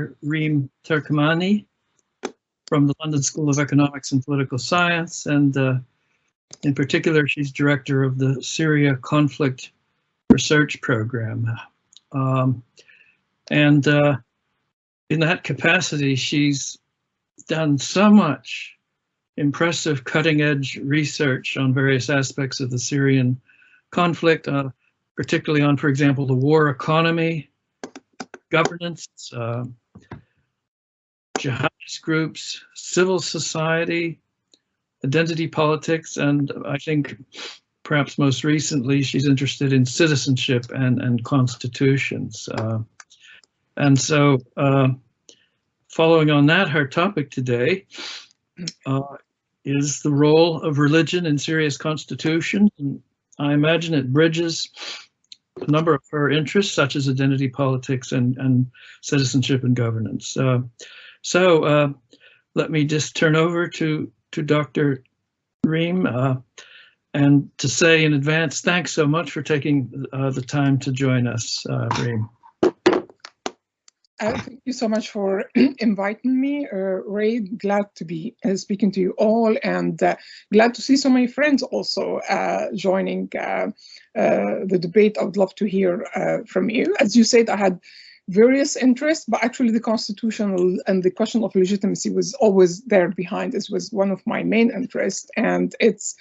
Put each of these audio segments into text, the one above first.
Dr. Rim Turkmani from the London School of Economics and Political Science, and in particular, she's director of the Syria Conflict Research Program. In that capacity, she's done so much impressive cutting-edge research on various aspects of the Syrian conflict, particularly on, for example, the war economy, governance, jihadist groups, civil society, identity politics, and I think perhaps most recently she's interested in citizenship and constitutions. And so following on that, her topic today is the role of religion in Syria's constitution. And I imagine it bridges a number of her interests, such as identity politics and citizenship and governance. So let me just turn over to Dr. Rim and to say in advance, thanks so much for taking the time to join us, Rim. Thank you so much for inviting me, Ray. Glad to be speaking to you all, and glad to see so many friends also joining the debate. I would love to hear from you. As you said, I had various interests, but actually the constitutional and the question of legitimacy was always there behind. This was one of my main interests, and it's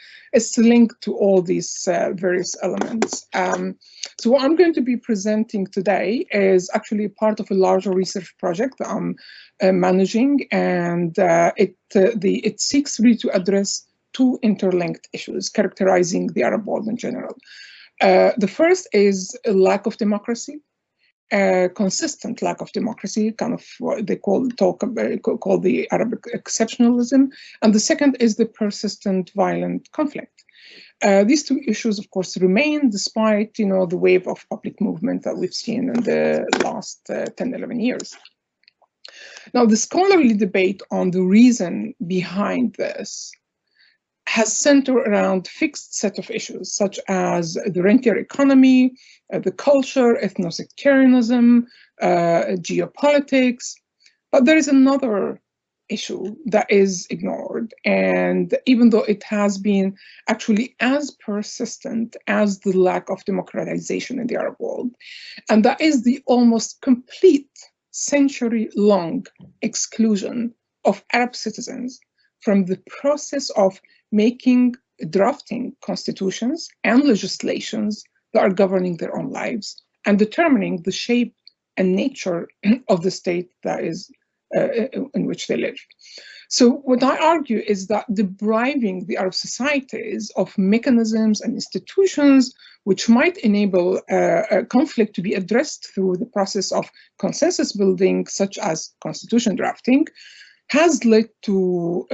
linked to all these various elements. So what I'm going to be presenting today is actually part of a larger research project that I'm managing, and it seeks really to address two interlinked issues characterizing the Arab world in general. The first is a lack of democracy. Consistent lack of democracy, kind of what they call the Arabic exceptionalism, and the second is the persistent violent conflict. These two issues, of course, remain despite the wave of public movement that we've seen in the last 10-11 years. Now, the scholarly debate on the reason behind this has centered around fixed set of issues, such as the rentier economy, the culture, ethno-sectarianism, geopolitics. But there is another issue that is ignored, and even though it has been actually as persistent as the lack of democratization in the Arab world, and that is the almost complete century-long exclusion of Arab citizens from the process of drafting constitutions and legislations that are governing their own lives and determining the shape and nature of the state that is in which they live. So what I argue is that depriving the Arab societies of mechanisms and institutions which might enable a conflict to be addressed through the process of consensus building, such as constitution drafting, has led to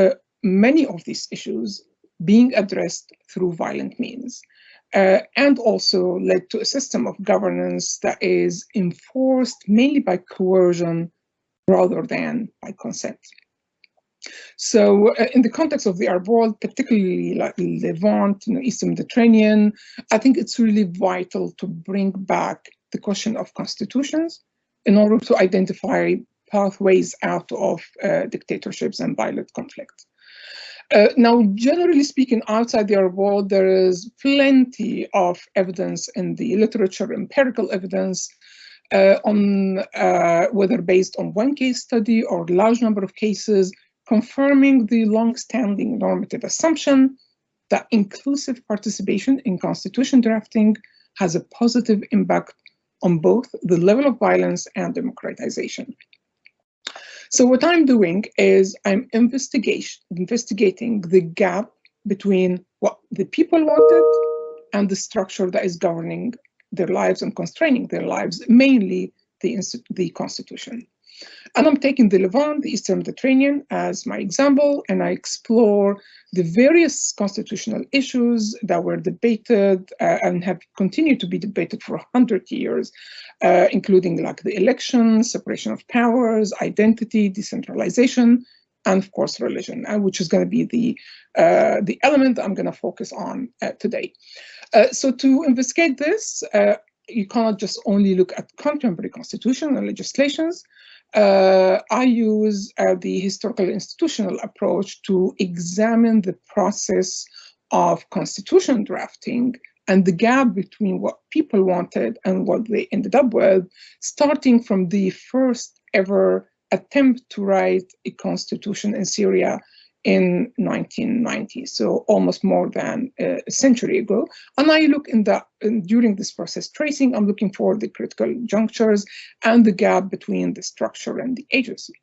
many of these issues being addressed through violent means, and also led to a system of governance that is enforced mainly by coercion rather than by consent. So in the context of the Arab world, particularly like Levant, Eastern Mediterranean, I think it's really vital to bring back the question of constitutions in order to identify pathways out of dictatorships and violent conflict. Now, generally speaking, outside the Arab world, there is plenty of evidence in the literature, empirical evidence, on whether based on one case study or a large number of cases, confirming the long-standing normative assumption that inclusive participation in constitution drafting has a positive impact on both the level of violence and democratization. So what I'm doing is I'm investigating the gap between what the people wanted and the structure that is governing their lives and constraining their lives, mainly the constitution. And I'm taking the Levant, the Eastern Mediterranean, as my example, and I explore the various constitutional issues that were debated and have continued to be debated for 100 years, including like the elections, separation of powers, identity, decentralization, and of course religion, which is going to be the element I'm going to focus on today. So to investigate this, you cannot just only look at contemporary constitution and legislations. I use the historical institutional approach to examine the process of constitution drafting and the gap between what people wanted and what they ended up with, starting from the first ever attempt to write a constitution in Syria in 1990, so almost more than a century ago. And I look during this process tracing, I'm looking for the critical junctures and the gap between the structure and the agency.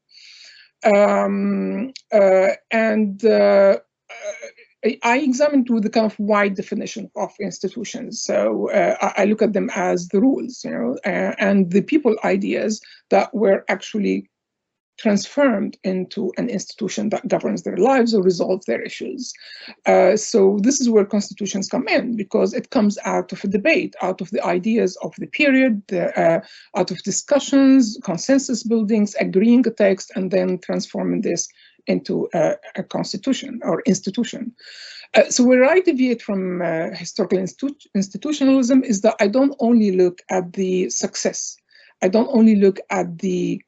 I examined through the kind of wide definition of institutions. So I look at them as the rules, and the people ideas that were actually transformed into an institution that governs their lives or resolves their issues. So this is where constitutions come in, because it comes out of a debate, out of the ideas of the period, out of discussions, consensus buildings, agreeing a text, and then transforming this into a constitution or institution. So where I deviate from historical institutionalism is that I don't only look at the success. I don't only look at the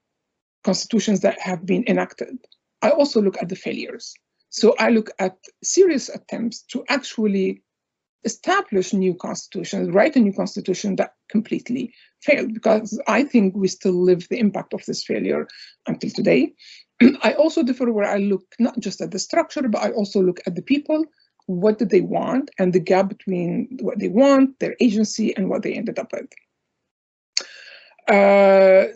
constitutions that have been enacted. I also look at the failures. So I look at serious attempts to actually establish new constitutions, write a new constitution that completely failed, because I think we still live the impact of this failure until today. I also differ where I look not just at the structure, but I also look at the people. What did they want, and the gap between what they want, their agency, and what they ended up with. I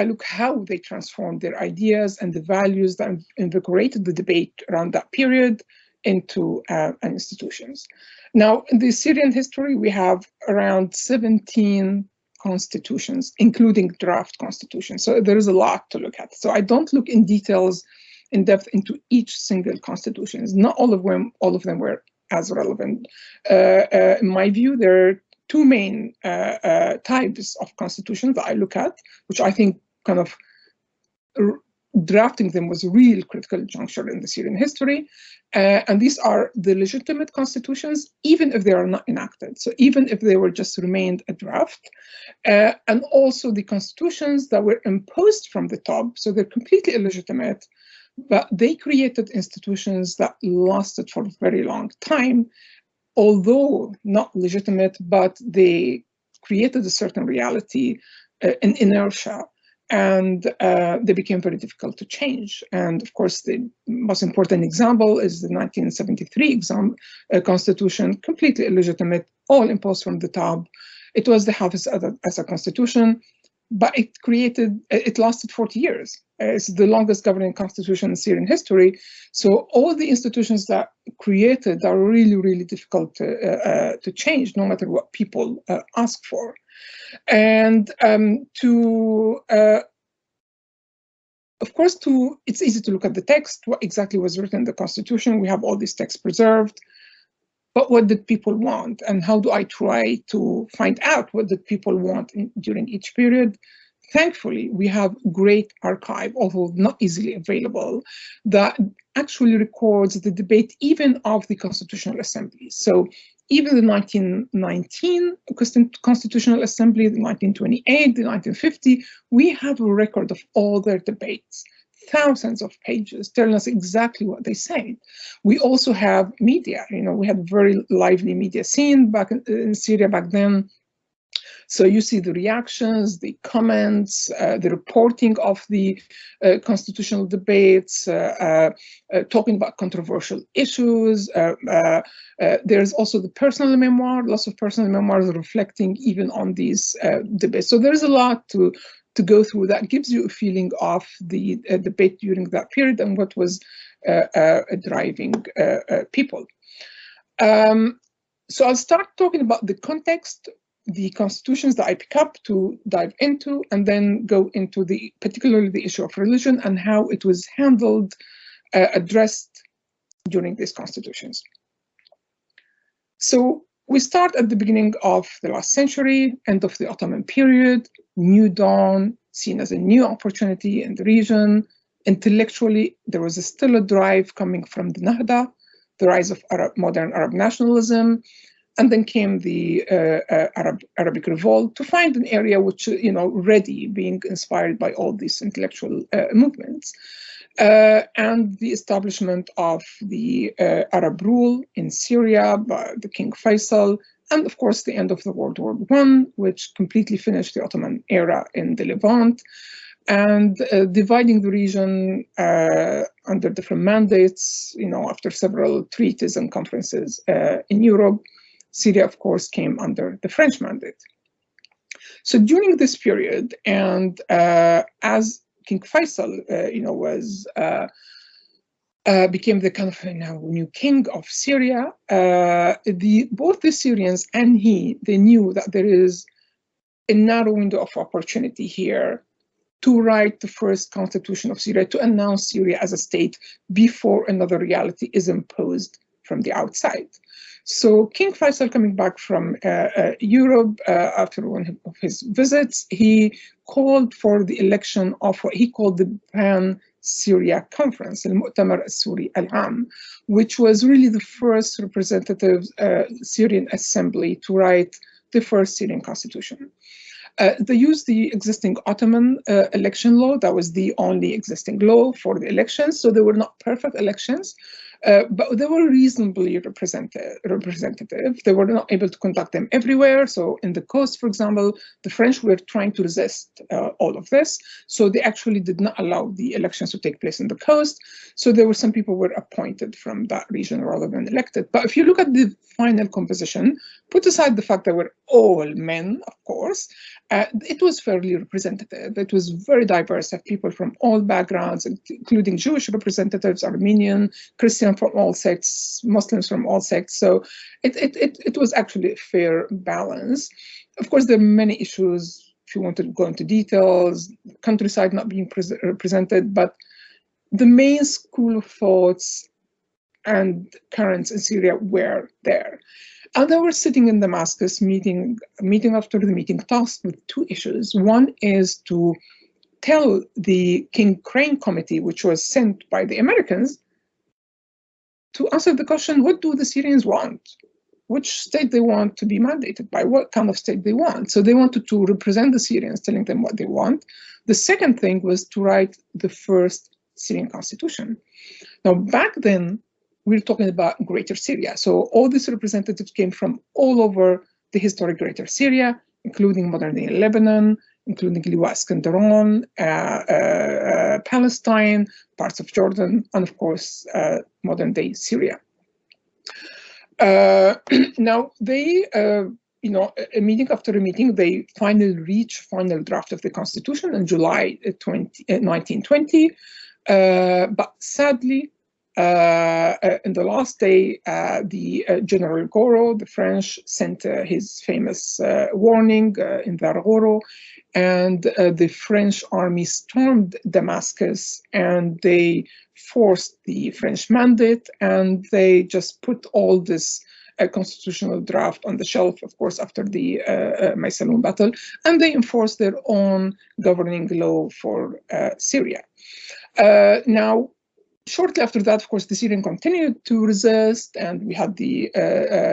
look how they transformed their ideas and the values that invigorated the debate around that period into institutions. Now, in the Syrian history, we have around 17 constitutions, including draft constitutions. So there is a lot to look at. So I don't look in depth into each single constitution. Not all of them were as relevant. In my view, there are two main types of constitutions that I look at, which I think kind of drafting them was a real critical juncture in the Syrian history. And these are the legitimate constitutions, even if they are not enacted. So even if they were just remained a draft, and also the constitutions that were imposed from the top. So they're completely illegitimate, but they created institutions that lasted for a very long time, although not legitimate, but they created a certain reality, an inertia, and they became very difficult to change. And of course, the most important example is the 1973 constitution, completely illegitimate, all imposed from the top. It was the Hafiz as a constitution, but it lasted 40 years. It's the longest governing constitution in Syrian history. So all the institutions that created are really, really difficult to change, no matter what people ask for. And of course, it's easy to look at the text, what exactly was written in the constitution. We have all these texts preserved. But what did people want? And how do I try to find out what did people want during each period? Thankfully, we have great archive, although not easily available, that actually records the debate even of the constitutional assemblies. So even the 1919 Constitutional Assembly, the 1928, the 1950, we have a record of all their debates. Thousands of pages telling us exactly what they said. We also have media. We had a very lively media scene back in Syria back then. So you see the reactions, the comments, the reporting of the constitutional debates, talking about controversial issues. There's also the personal memoir, lots of personal memoirs reflecting even on these debates. So there's a lot to go through that gives you a feeling of the debate during that period and what was driving people. So I'll start talking about the context, the constitutions that I pick up to dive into, and then go into particularly the issue of religion and how it was handled, addressed during these constitutions. So we start at the beginning of the last century, end of the Ottoman period, new dawn, seen as a new opportunity in the region. Intellectually, there was still a drive coming from the Nahda, the rise of modern Arab nationalism. And then came the Arabic Revolt to find an area which, ready, being inspired by all these intellectual movements. And the establishment of the Arab rule in Syria by the King Faisal, and of course the end of the World War I, which completely finished the Ottoman era in the Levant, and dividing the region under different mandates, after several treaties and conferences in Europe. Syria, of course, came under the French mandate. So during this period, and as King Faisal, became the kind of new king of Syria, both the Syrians and they knew that there is a narrow window of opportunity here to write the first constitution of Syria, to announce Syria as a state before another reality is imposed from the outside. So King Faisal, coming back from Europe after one of his visits, he called for the election of what he called the Pan-Syria Conference, Al-Mu'tamar Al-Suri Al-Am, which was really the first representative Syrian assembly to write the first Syrian constitution. They used the existing Ottoman election law. That was the only existing law for the elections. So they were not perfect elections, but they were reasonably representative. They were not able to conduct them everywhere. So in the coast, for example, the French were trying to resist all of this. So they actually did not allow the elections to take place in the coast. So there were some people were appointed from that region rather than elected. But if you look at the final composition, put aside the fact that we're all men, of course, it was fairly representative. It was very diverse, of people from all backgrounds, including Jewish representatives, Armenian, Christian from all sects, Muslims from all sects. So it was actually a fair balance. Of course, there are many issues, if you want to go into details, countryside not being represented, but the main school of thoughts and currents in Syria were there. And they were sitting in Damascus, meeting after the meeting, tasked with two issues. One is to tell the King Crane Committee, which was sent by the Americans, to answer the question, what do the Syrians want? Which state they want to be mandated by? What kind of state they want? So they wanted to represent the Syrians, telling them what they want. The second thing was to write the first Syrian constitution. Now, back then, we're talking about Greater Syria. So all these representatives came from all over the historic Greater Syria, including modern-day Lebanon, including Liwa Iskenderun, Palestine, parts of Jordan, and of course, modern-day Syria. Now, they, meeting after a meeting, they finally reached final draft of the constitution in July 1920. But sadly, in the last day, the General Goro, the French, sent his famous warning in Vargoro, and the French army stormed Damascus, and they forced the French mandate, and they just put all this constitutional draft on the shelf, of course, after the Maysalun battle, and they enforced their own governing law for Syria. Now, shortly after that, of course, the Syrians continued to resist, and we had the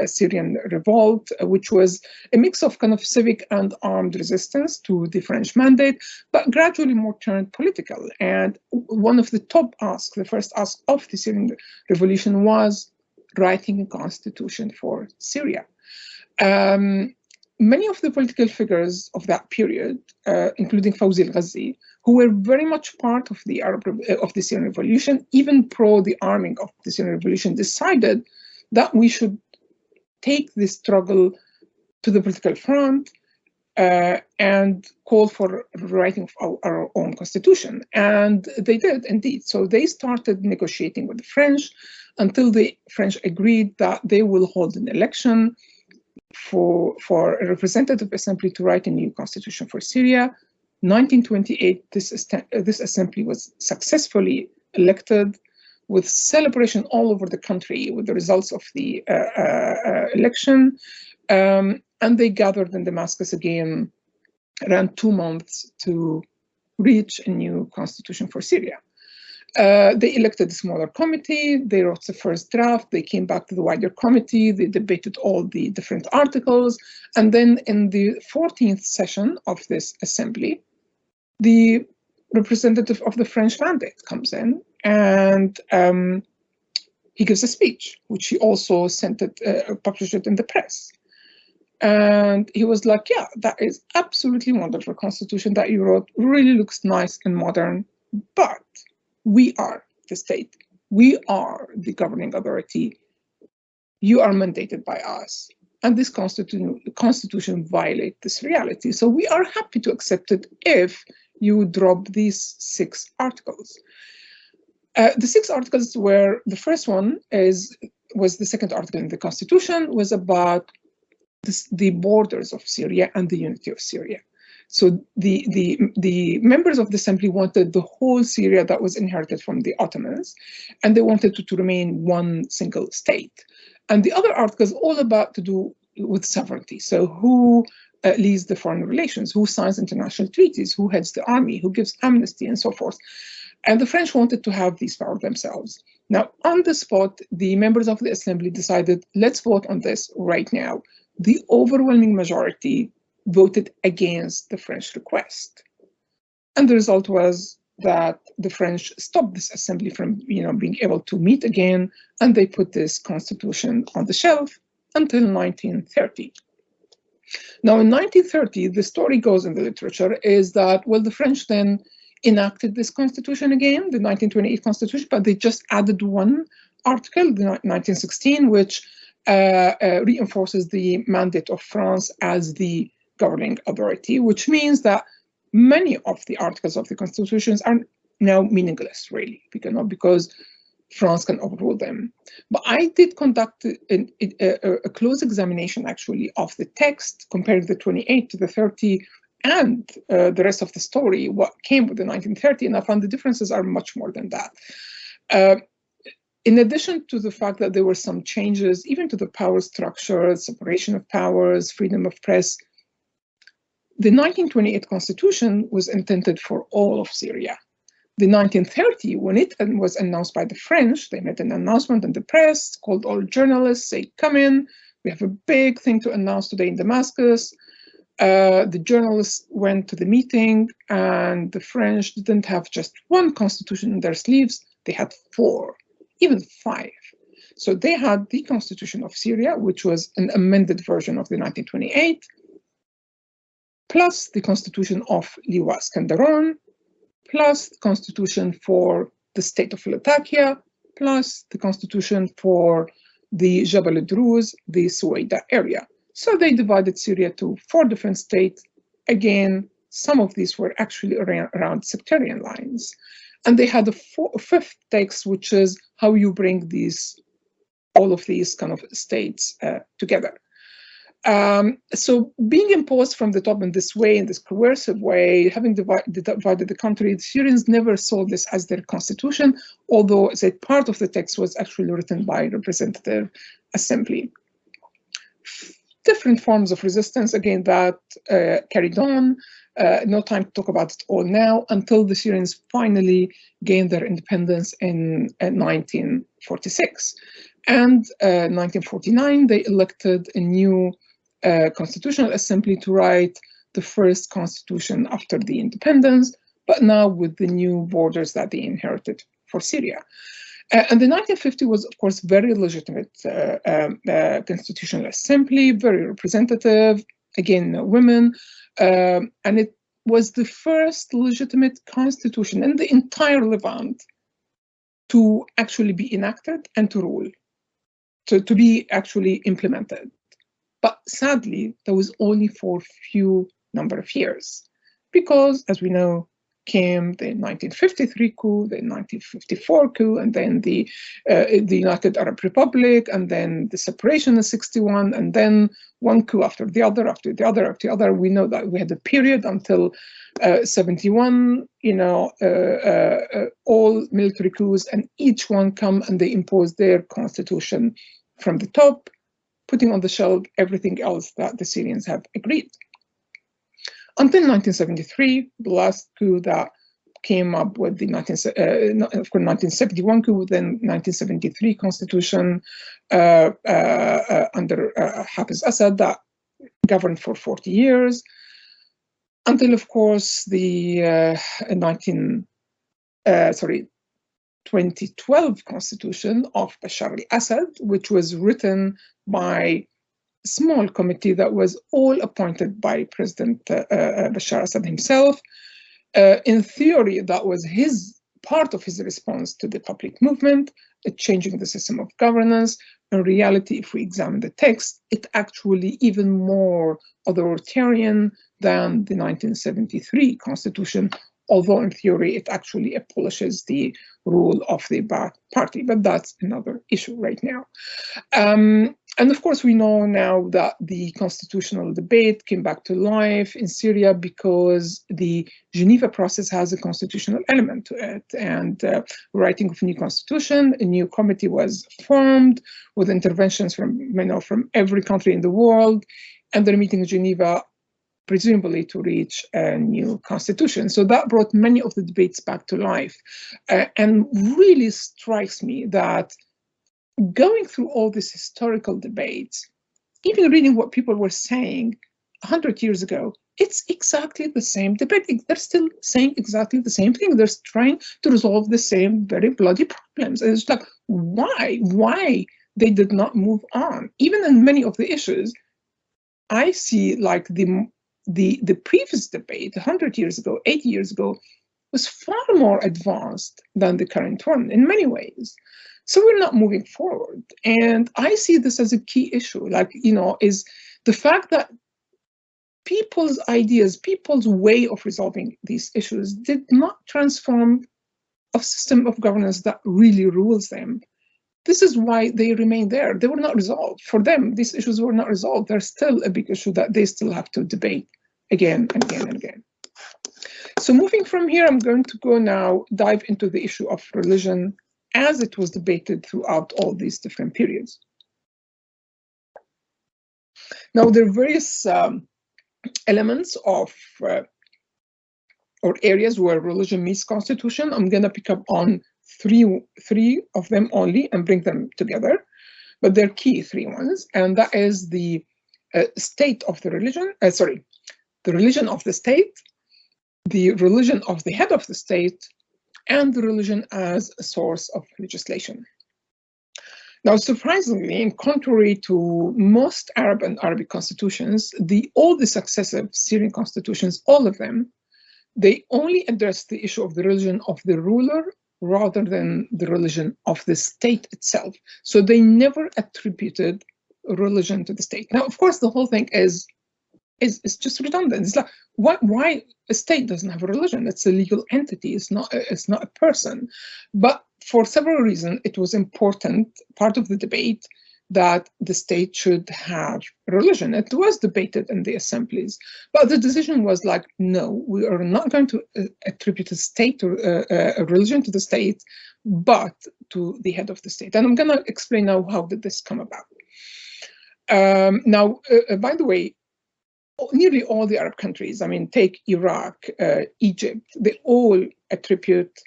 Syrian revolt, which was a mix of kind of civic and armed resistance to the French mandate, but gradually more turned political. And one of the top asks, the first ask of the Syrian revolution, was writing a constitution for Syria. Many of the political figures of that period, including Fawzi al-Ghazi, who were very much part of the Syrian Revolution, even pro the arming of the Syrian Revolution, decided that we should take this struggle to the political front and call for writing our own constitution. And they did indeed. So they started negotiating with the French until the French agreed that they will hold an election for a representative assembly to write a new constitution for Syria. 1928, this assembly was successfully elected with celebration all over the country with the results of the election. And they gathered in Damascus again around 2 months to reach a new constitution for Syria. They elected a smaller committee, they wrote the first draft, they came back to the wider committee, they debated all the different articles, and then in the 14th session of this assembly, the representative of the French mandate comes in and he gives a speech, which he also published it in the press. And he was like, yeah, that is absolutely wonderful constitution that you wrote, really looks nice and modern, but we are the state. We are the authority. You are mandated by us. And this constitution violates this reality. So we are happy to accept it if you drop these 6 articles. The 6 articles were, the first one was the second article in the constitution, was about the borders of Syria and the unity of Syria. So the members of the assembly wanted the whole Syria that was inherited from the Ottomans, and they wanted to remain one single state. And the other articles all about to do with sovereignty. So who leads the foreign relations, who signs international treaties, who heads the army, who gives amnesty, and so forth. And the French wanted to have these power themselves. Now, on the spot, the members of the assembly decided, let's vote on this right now. The overwhelming majority voted against the French request. And the result was that the French stopped this assembly from being able to meet again, and they put this constitution on the shelf until 1930. Now, in 1930, the story goes in the literature is that, well, the French then enacted this constitution again, the 1928 constitution, but they just added one article, the 1916, which reinforces the mandate of France as the governing authority, which means that many of the articles of the constitutions are now meaningless, really, because France can overrule them. But I did conduct a close examination, actually, of the text, comparing the 28 to the 30, and the rest of the story, what came with the 1930, and I found the differences are much more than that. In addition to the fact that there were some changes, even to the power structure, separation of powers, freedom of press, the 1928 constitution was intended for all of Syria. The 1930, when it was announced by the French, they made an announcement in the press, called all journalists, say, come in, we have a big thing to announce today in Damascus. The journalists went to the meeting, and the French didn't have just one constitution in their sleeves, they had 4. Even 5. So they had the Constitution of Syria, which was an amended version of the 1928, plus the Constitution of Liwa Skandaron, plus the Constitution for the state of Latakia, plus the Constitution for the Jabal al-Druze, the Suwaida area. So they divided Syria to 4 different states. Again, some of these were actually around sectarian lines. And they had a 5th text, which is how you bring all of these kind of states together. So being imposed from the top in this way, in this coercive way, having divided the country, the Syrians never saw this as their constitution, although a part of the text was actually written by representative assembly. Different forms of resistance, again, that carried on. No time to talk about it all now, until the Syrians finally gained their independence in 1946. And 1949, they elected a new constitutional assembly to write the first constitution after the independence, but now with the new borders that they inherited for Syria. And the 1950 was, of course, very legitimate constitutional assembly, very representative, again, women, and it was the first legitimate constitution in the entire Levant to actually be enacted and to rule, to be actually implemented. But sadly, that was only for a few number of years, because, as we know, came the 1953 coup, the 1954 coup, and then the United Arab Republic, and then the separation in 61, and then one coup after the other, after the other, after the other. We know that we had a period until 71, all military coups, and each one come and they impose their constitution from the top, putting on the shelf everything else that the Syrians have agreed. Until 1973, the last coup that came up with the 1971 coup, then 1973 constitution under Hafiz Assad that governed for 40 years, until, of course, the 2012 constitution of Bashar al-Assad, which was written by a small committee that was all appointed by President Bashar Assad himself. In theory, that was part of his response to the public movement, changing the system of governance. In reality, if we examine the text, it's actually even more authoritarian than the 1973 constitution, although in theory it actually abolishes the rule of the Ba'ath Party, but that's another issue right now. And of course, we know now that the constitutional debate came back to life in Syria because the Geneva process has a constitutional element to it. And writing of a new constitution, a new committee was formed with interventions from every country in the world, and they're meeting in Geneva, presumably to reach a new constitution. So that brought many of the debates back to life, and really strikes me that going through all these historical debates, even reading what people were saying 100 years ago, it's exactly the same debate. They're still saying exactly the same thing. They're trying to resolve the same very bloody problems. And it's like, why they did not move on? Even in many of the issues, I see like the previous debate 100 years ago, 80 years ago, was far more advanced than the current one in many ways. So we're not moving forward. And I see this as a key issue, is the fact that people's ideas, people's way of resolving these issues did not transform a system of governance that really rules them. This is why they remain there. They were not resolved. For them, these issues were not resolved. They're still a big issue that they still have to debate again and again and again. So moving from here, I'm going to go now dive into the issue of religion as it was debated throughout all these different periods. Now, there are various elements of or areas where religion meets constitution. I'm going to pick up on three of them only and bring them together, but they're key three ones, and that is the state of the religion, the religion of the state, the religion of the head of the state, and the religion as a source of legislation. Now, surprisingly, and contrary to most Arab and Arabic constitutions, all the successive Syrian constitutions, all of them, they only address the issue of the religion of the ruler rather than the religion of the state itself. So they never attributed religion to the state. Now, of course, the whole thing is just redundant. It's like, why a state doesn't have a religion? It's a legal entity. It's not a person. But for several reasons, it was important, part of the debate, that the state should have religion. It was debated in the assemblies, but the decision was like, no, we are not going to attribute a state or a religion to the state, but to the head of the state. And I'm going to explain now how did this come about. By the way, nearly all the Arab countries, take Iraq, Egypt, they all attribute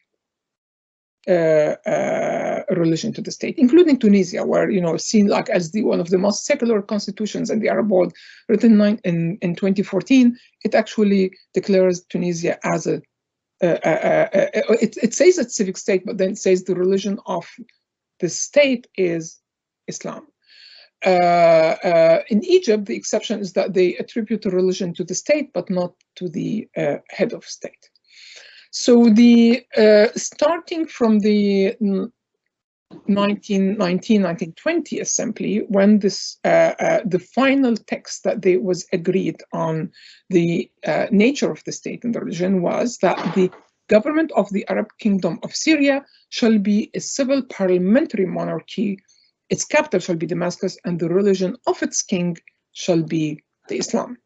religion to the state, including Tunisia, where seen like as one of the most secular constitutions in the Arab world, written in 2014. It actually declares Tunisia as it says it's civic state, but then it says the religion of the state is Islam. In Egypt, the exception is that they attribute the religion to the state, but not to the head of state. So starting from the 1919-1920 assembly, when the final text that was agreed on the nature of the state and the religion was that the government of the Arab Kingdom of Syria shall be a civil parliamentary monarchy. Its capital shall be Damascus, and the religion of its king shall be the Islam.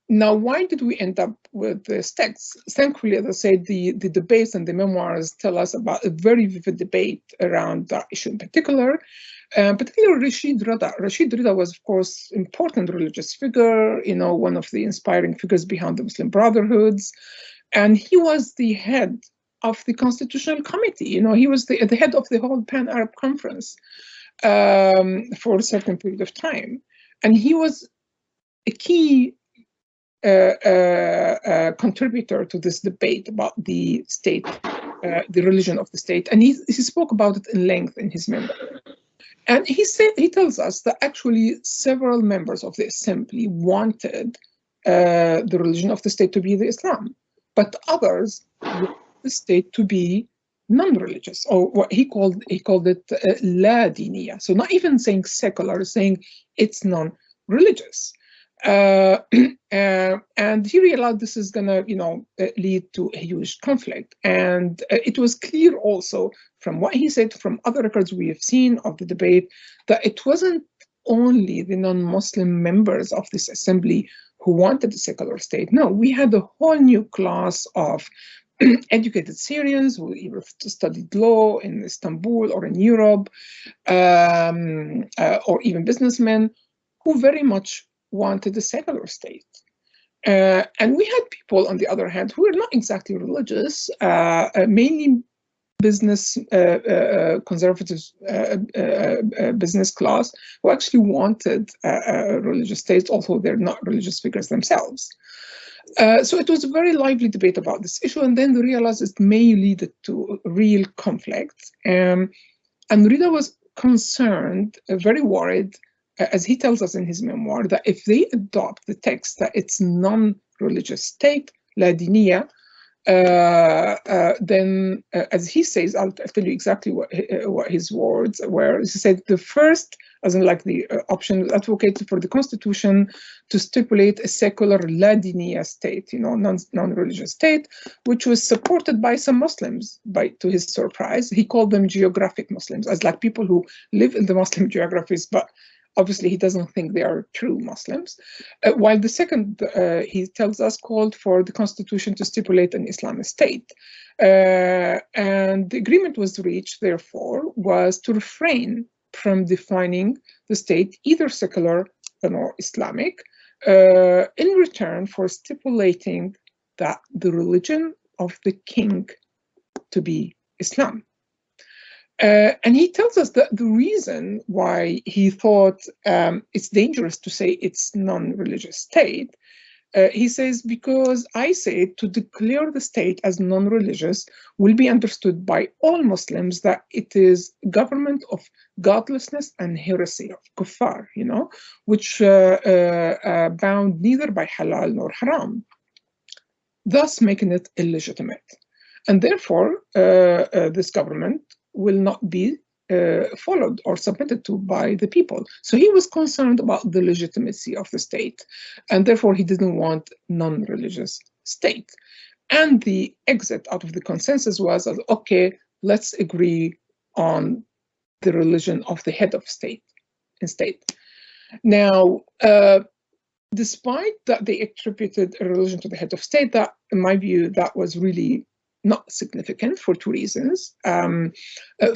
Now, why did we end up with this text? Thankfully, as I said, the debates and the memoirs tell us about a very vivid debate around that issue in particular. particularly Rashid Rida. Rashid Rida was, of course, important religious figure, one of the inspiring figures behind the Muslim Brotherhoods. And he was the head of the Constitutional Committee. He was the head of the whole Pan-Arab Conference for a certain period of time. And he was a key contributor to this debate about the state, the religion of the state. And he spoke about it in length in his memoir. And he tells us that actually several members of the assembly wanted the religion of the state to be the Islam, but others wanted the state to be non-religious, or what he called it la diniya. So not even saying secular, saying it's non-religious. And he realized this is going to, lead to a huge conflict. And it was clear also from what he said, from other records we have seen of the debate, that it wasn't only the non-Muslim members of this assembly who wanted a secular state. No, we had a whole new class of educated Syrians who either studied law in Istanbul or in Europe, or even businessmen who very much wanted a secular state. And we had people, on the other hand, who were not exactly religious, mainly business, conservative business class, who actually wanted a religious state, although they're not religious figures themselves. So it was a very lively debate about this issue, and then they realized it may lead to real conflict. And Rida was concerned, very worried, as he tells us in his memoir, that if they adopt the text that it's non-religious state, la diniya, then, as he says, I'll tell you exactly what his words were. He said the first, as in like the option advocated for the constitution to stipulate a secular la diniya state, non-religious state, which was supported by some Muslims. To his surprise, he called them geographic Muslims, as like people who live in the Muslim geographies, but obviously, he doesn't think they are true Muslims. While the second, he tells us, called for the constitution to stipulate an Islamic state. And the agreement was reached, therefore, was to refrain from defining the state either secular or Islamic, in return for stipulating that the religion of the king to be Islam. And he tells us that the reason why he thought it's dangerous to say it's non-religious state, he says, because I say to declare the state as non-religious will be understood by all Muslims that it is government of godlessness and heresy, of kuffar, which bound neither by halal nor haram, thus making it illegitimate. And therefore, this government will not be followed or submitted to by the people. So he was concerned about the legitimacy of the state, and therefore he didn't want non-religious state. And the exit out of the consensus was, okay, let's agree on the religion of the head of state in state. Now, despite that they attributed a religion to the head of state, that, in my view, that was really not significant for two reasons.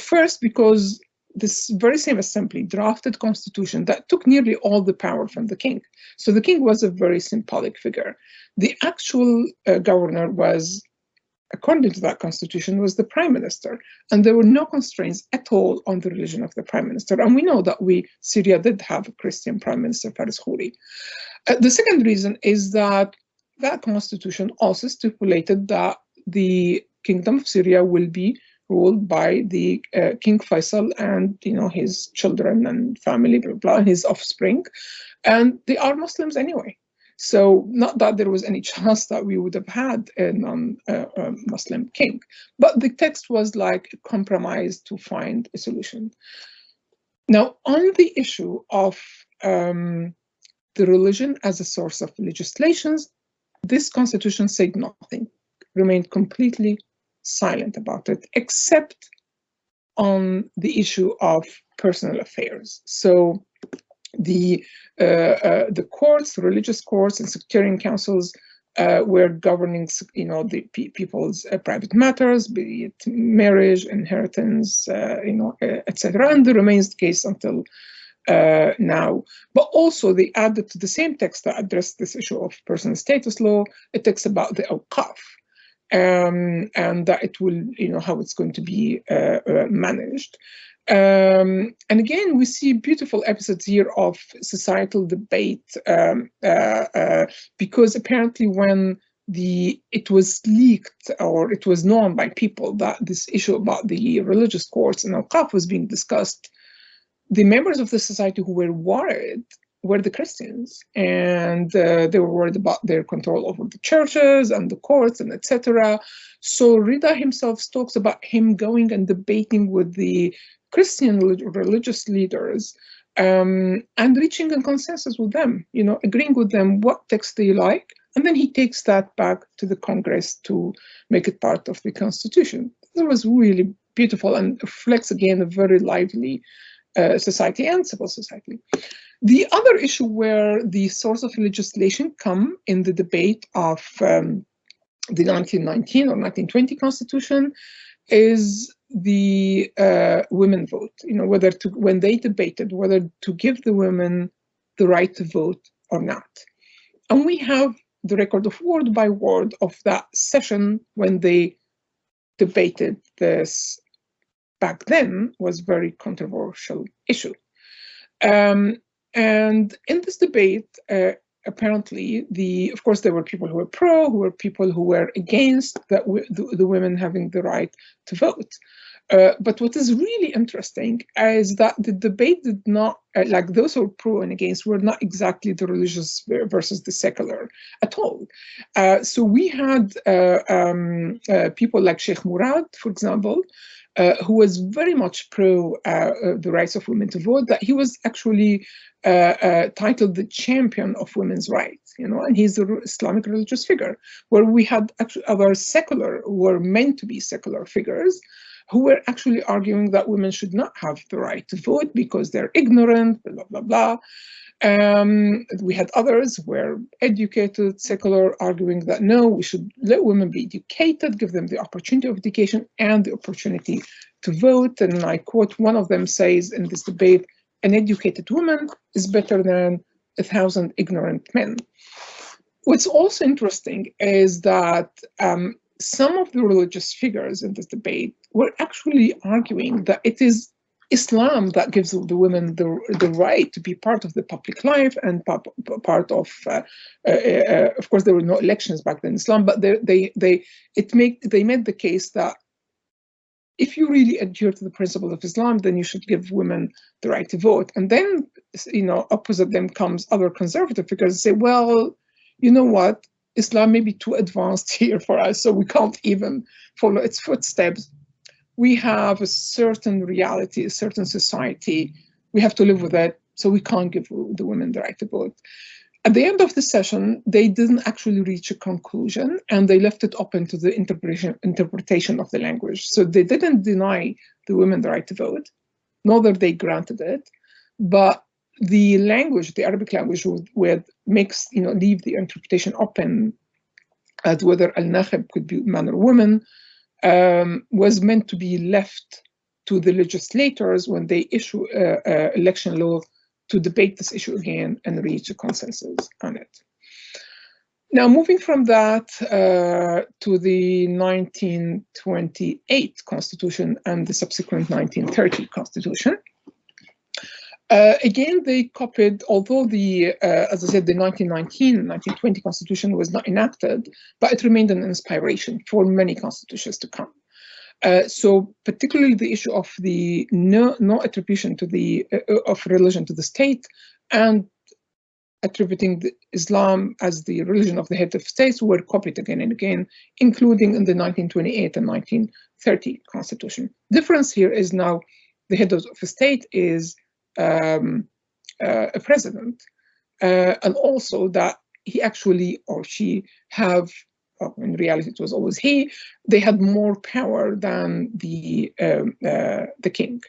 First, because this very same assembly drafted constitution that took nearly all the power from the king. So the king was a very symbolic figure. The actual governor was, according to that constitution, was the prime minister. And there were no constraints at all on the religion of the prime minister. And we know that Syria did have a Christian prime minister, Faris Khouri. The second reason is that that constitution also stipulated that the kingdom of Syria will be ruled by the King Faisal and his children and family, blah, blah, and his offspring, and they are Muslims anyway. So not that there was any chance that we would have had a non-Muslim king, but the text was like a compromise to find a solution. Now, on the issue of the religion as a source of legislations, this constitution said nothing. Remained completely silent about it, except on the issue of personal affairs. So the courts, religious courts and sectarian councils were governing, the people's private matters, be it marriage, inheritance, etc. And it remains the case until now. But also they added to the same text that addressed this issue of personal status law, a text about the awqaf, and that it will, how it's going to be managed. And again, we see beautiful episodes here of societal debate, because apparently when it was leaked, or it was known by people that this issue about the religious courts and awqaf was being discussed, the members of the society who were worried were the Christians, and they were worried about their control over the churches and the courts and etc. So Rida himself talks about him going and debating with the Christian religious leaders, and reaching a consensus with them, agreeing with them what text they like, and then he takes that back to the Congress to make it part of the Constitution. It was really beautiful and reflects again a very lively society and civil society. The other issue where the source of legislation come in the debate of the 1919 or 1920 Constitution is the women vote. When they debated whether to give the women the right to vote or not. And we have the record of word by word of that session when they debated this. Back then was very controversial issue. And in this debate, apparently, of course, there were people who were pro, who were people who were against the women having the right to vote. But what is really interesting is that the debate did not, like those who were pro and against, were not exactly the religious versus the secular at all. So we had people like Sheikh Murad, for example, who was very much pro the rights of women to vote, that he was actually titled the champion of women's rights, and he's an Islamic religious figure, where we had actually other were meant to be secular figures, who were actually arguing that women should not have the right to vote because they're ignorant, blah, blah, blah. We had others who were educated, secular, arguing that no, we should let women be educated, give them the opportunity of education and the opportunity to vote. And I quote, one of them says in this debate, an educated woman is better than 1,000 ignorant men. What's also interesting is that some of the religious figures in this debate were actually arguing that it is Islam that gives the women the right to be part of the public life and part of course, there were no elections back then in Islam, but they made the case that if you really adhere to the principle of Islam, then you should give women the right to vote. And then, opposite them comes other conservative figures and say, well, you know what? Islam may be too advanced here for us, so we can't even follow its footsteps. We have a certain reality, a certain society. We have to live with it, so we can't give the women the right to vote. At the end of the session, they didn't actually reach a conclusion, and they left it open to the interpretation of the language. So they didn't deny the women the right to vote, nor that they granted it, but the language, the Arabic language, would leave the interpretation open as whether al-nakhib could be man or woman, was meant to be left to the legislators when they issue election law to debate this issue again and reach a consensus on it. Now, moving from that to the 1928 Constitution and the subsequent 1930 Constitution. Again, they copied, although as I said, the 1919-1920 Constitution was not enacted, but it remained an inspiration for many constitutions to come. So particularly the issue of the no attribution to of religion to the state and attributing Islam as the religion of the head of states were copied again and again, including in the 1928 and 1930 Constitution. Difference here is now the head of a state is a president, and also that he actually or she have, in reality it was always he, they had more power than the king.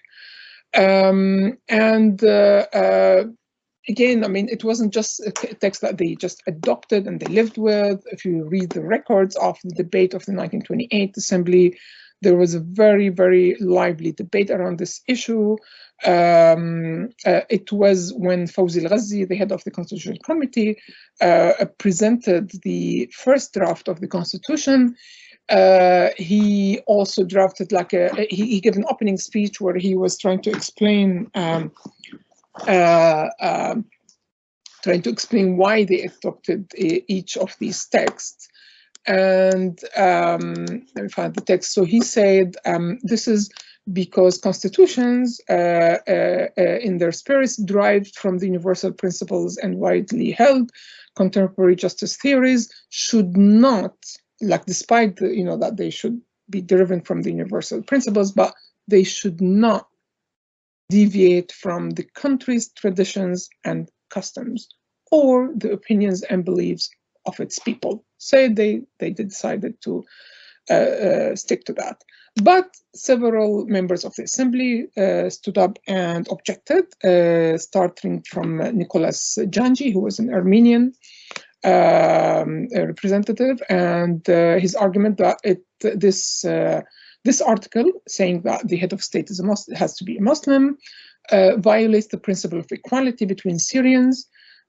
again, I mean, it wasn't just a text that they just adopted and they lived with. If you read the records of the debate of the 1928 Assembly, there was a very, very lively debate around this issue. It was when Fawzi al-Ghazi, the head of the Constitutional Committee, presented the first draft of the Constitution. He also drafted like he gave an opening speech where he was trying to explain why they adopted each of these texts. And let me find the text. So he said, this is because constitutions in their spirits derived from the universal principles and widely held contemporary justice theories should not, like, despite the, you know, that they should be deriving from the universal principles, but they should not deviate from the country's traditions and customs or the opinions and beliefs of its people. So they decided to stick to that. But several members of the assembly stood up and objected, starting from Nicholas Janji, who was an Armenian representative, and his argument that this article saying that the head of state is has to be a Muslim violates the principle of equality between Syrians,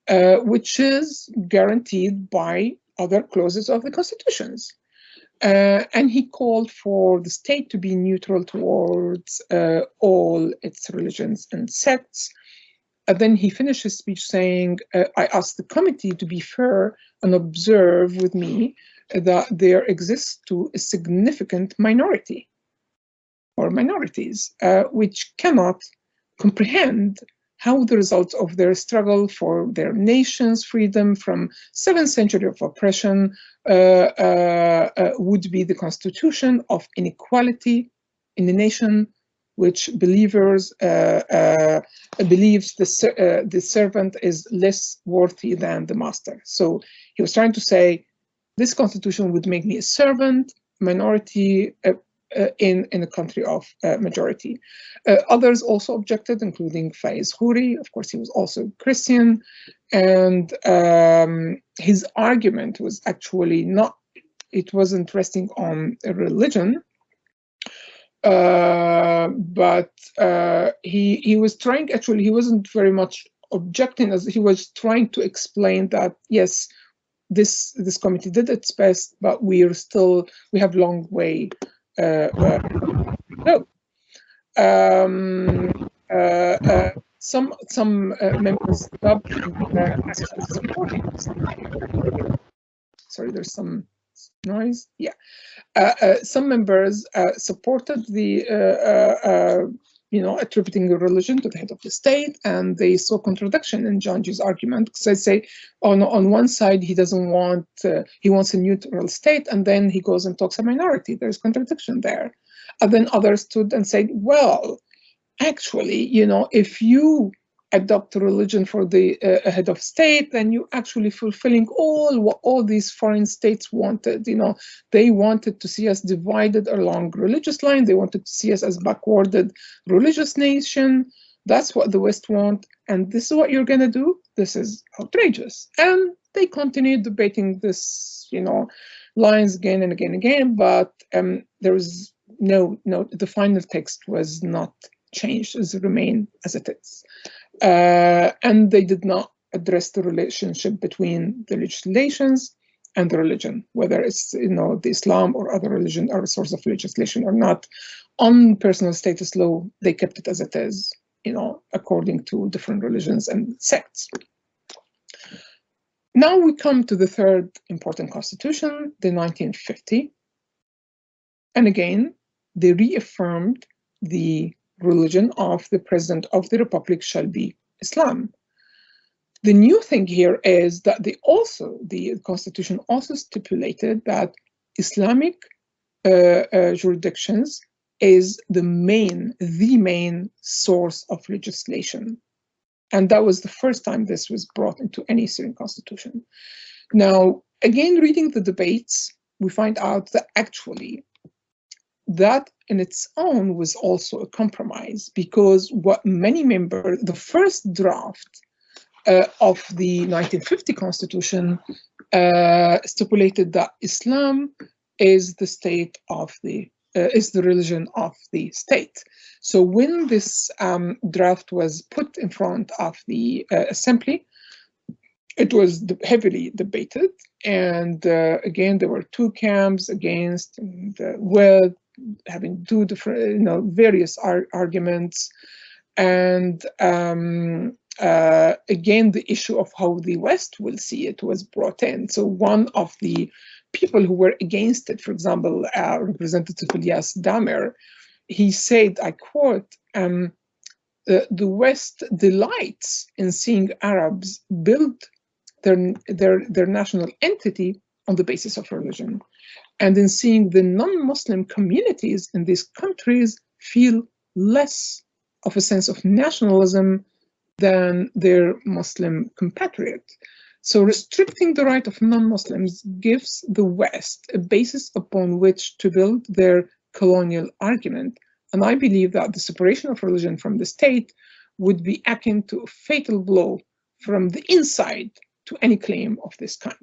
which is guaranteed by other clauses of the constitutions. And he called for the state to be neutral towards all its religions and sects. And then he finished his speech saying, I asked the committee to be fair and observe with me that there exists to a significant minority or minorities which cannot comprehend how the results of their struggle for their nation's freedom from 7th century of oppression would be the constitution of inequality in a nation which believes the servant is less worthy than the master. So he was trying to say, this constitution would make me a servant, minority, in a country of majority. Others also objected, including Faiz Khouri. Of course, he was also Christian. And his argument was actually not, it wasn't resting on a religion, but he was trying, actually, he wasn't very much objecting, as he was trying to explain that, yes, this committee did its best, but we have long way no. Some members sorry, there's some noise. Yeah, some members supported the attributing the religion to the head of the state, and they saw contradiction in Janji's argument, because they say on one side he doesn't want, he wants a neutral state, and then he goes and talks a minority. There's contradiction there. And then others stood and said, well, actually, if you adopt a religion for the head of state, then you actually fulfilling what all these foreign states wanted. They wanted to see us divided along religious line. They wanted to see us as backwarded religious nation. That's what the West want. And this is what you're going to do? This is outrageous. And they continued debating this, lines again and again and again. But there was the final text was not changed, it remained as it is. And they did not address the relationship between the legislations and the religion, whether it's the Islam or other religion are a source of legislation or not. On personal status law, they kept it as it is, according to different religions and sects. Now we come to the third important constitution, the 1950. And again, they reaffirmed the religion of the President of the Republic shall be Islam. The new thing here is that the Constitution also stipulated that Islamic jurisdictions is the main source of legislation. And that was the first time this was brought into any Syrian constitution. Now, again, reading the debates, we find out that actually that in its own was also a compromise, because what many members, the first draft of the 1950 Constitution stipulated that Islam is the state of the is the religion of the state. So when this draft was put in front of the assembly, it was heavily debated, and again there were two camps against and with having two different, various arguments, and again the issue of how the West will see it was brought in. So one of the people who were against it, for example, Representative Ilyas Damer, he said, I quote, the West delights in seeing Arabs build their national entity on the basis of religion, and in seeing the non-Muslim communities in these countries feel less of a sense of nationalism than their Muslim compatriots. So restricting the right of non-Muslims gives the West a basis upon which to build their colonial argument. And I believe that the separation of religion from the state would be akin to a fatal blow from the inside to any claim of this kind.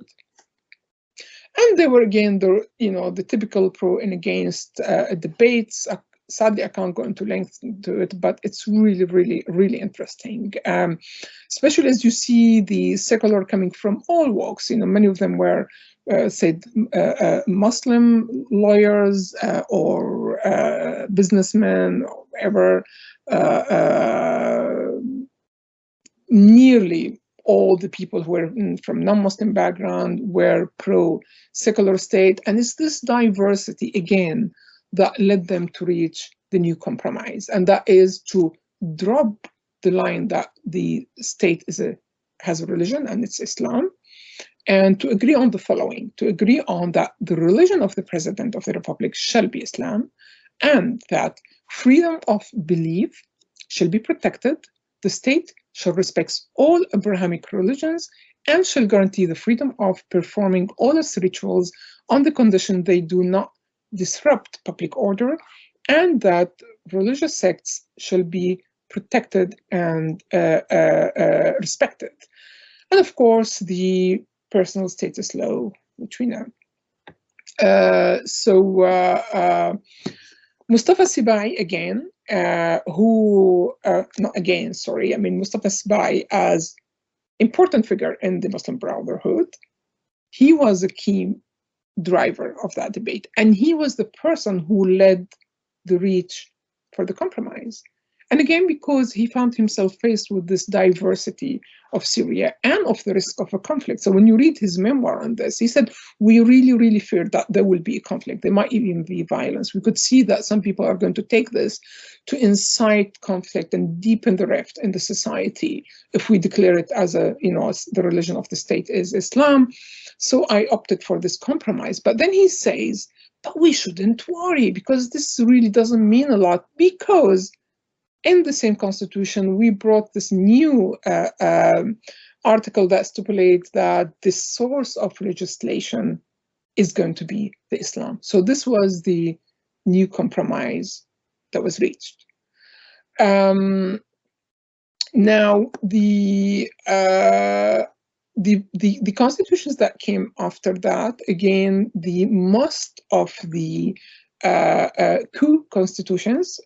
And there were again the typical pro and against debates. Sadly, I can't go into length into it, but it's really, really, really interesting. Especially as you see the secular coming from all walks. Many of them were said Muslim lawyers or businessmen or whatever. Nearly all the people who were from non-Muslim background were pro-secular state, and it's this diversity again that led them to reach the new compromise, and that is to drop the line that the state has a religion and it's Islam, and to agree on the following: to agree on that the religion of the President of the Republic shall be Islam, and that freedom of belief shall be protected, the state shall respect all Abrahamic religions, and shall guarantee the freedom of performing all its rituals on the condition they do not disrupt public order, and that religious sects shall be protected and respected. And of course, the personal status law, which we know. Mustafa Sibai again, Mustafa Sibai as important figure in the Muslim Brotherhood, he was a key driver of that debate, and he was the person who led the reach for the compromise. And again, because he found himself faced with this diversity of Syria and of the risk of a conflict. So when you read his memoir on this, he said, we really, really feared that there will be a conflict. There might even be violence. We could see that some people are going to take this to incite conflict and deepen the rift in the society if we declare it as the religion of the state is Islam. So I opted for this compromise. But then he says, but we shouldn't worry because this really doesn't mean a lot, because in the same constitution, we brought this new article that stipulates that the source of legislation is going to be the Islam. So this was the new compromise that was reached. Now, the constitutions that came after that, again, the most of the coup constitutions,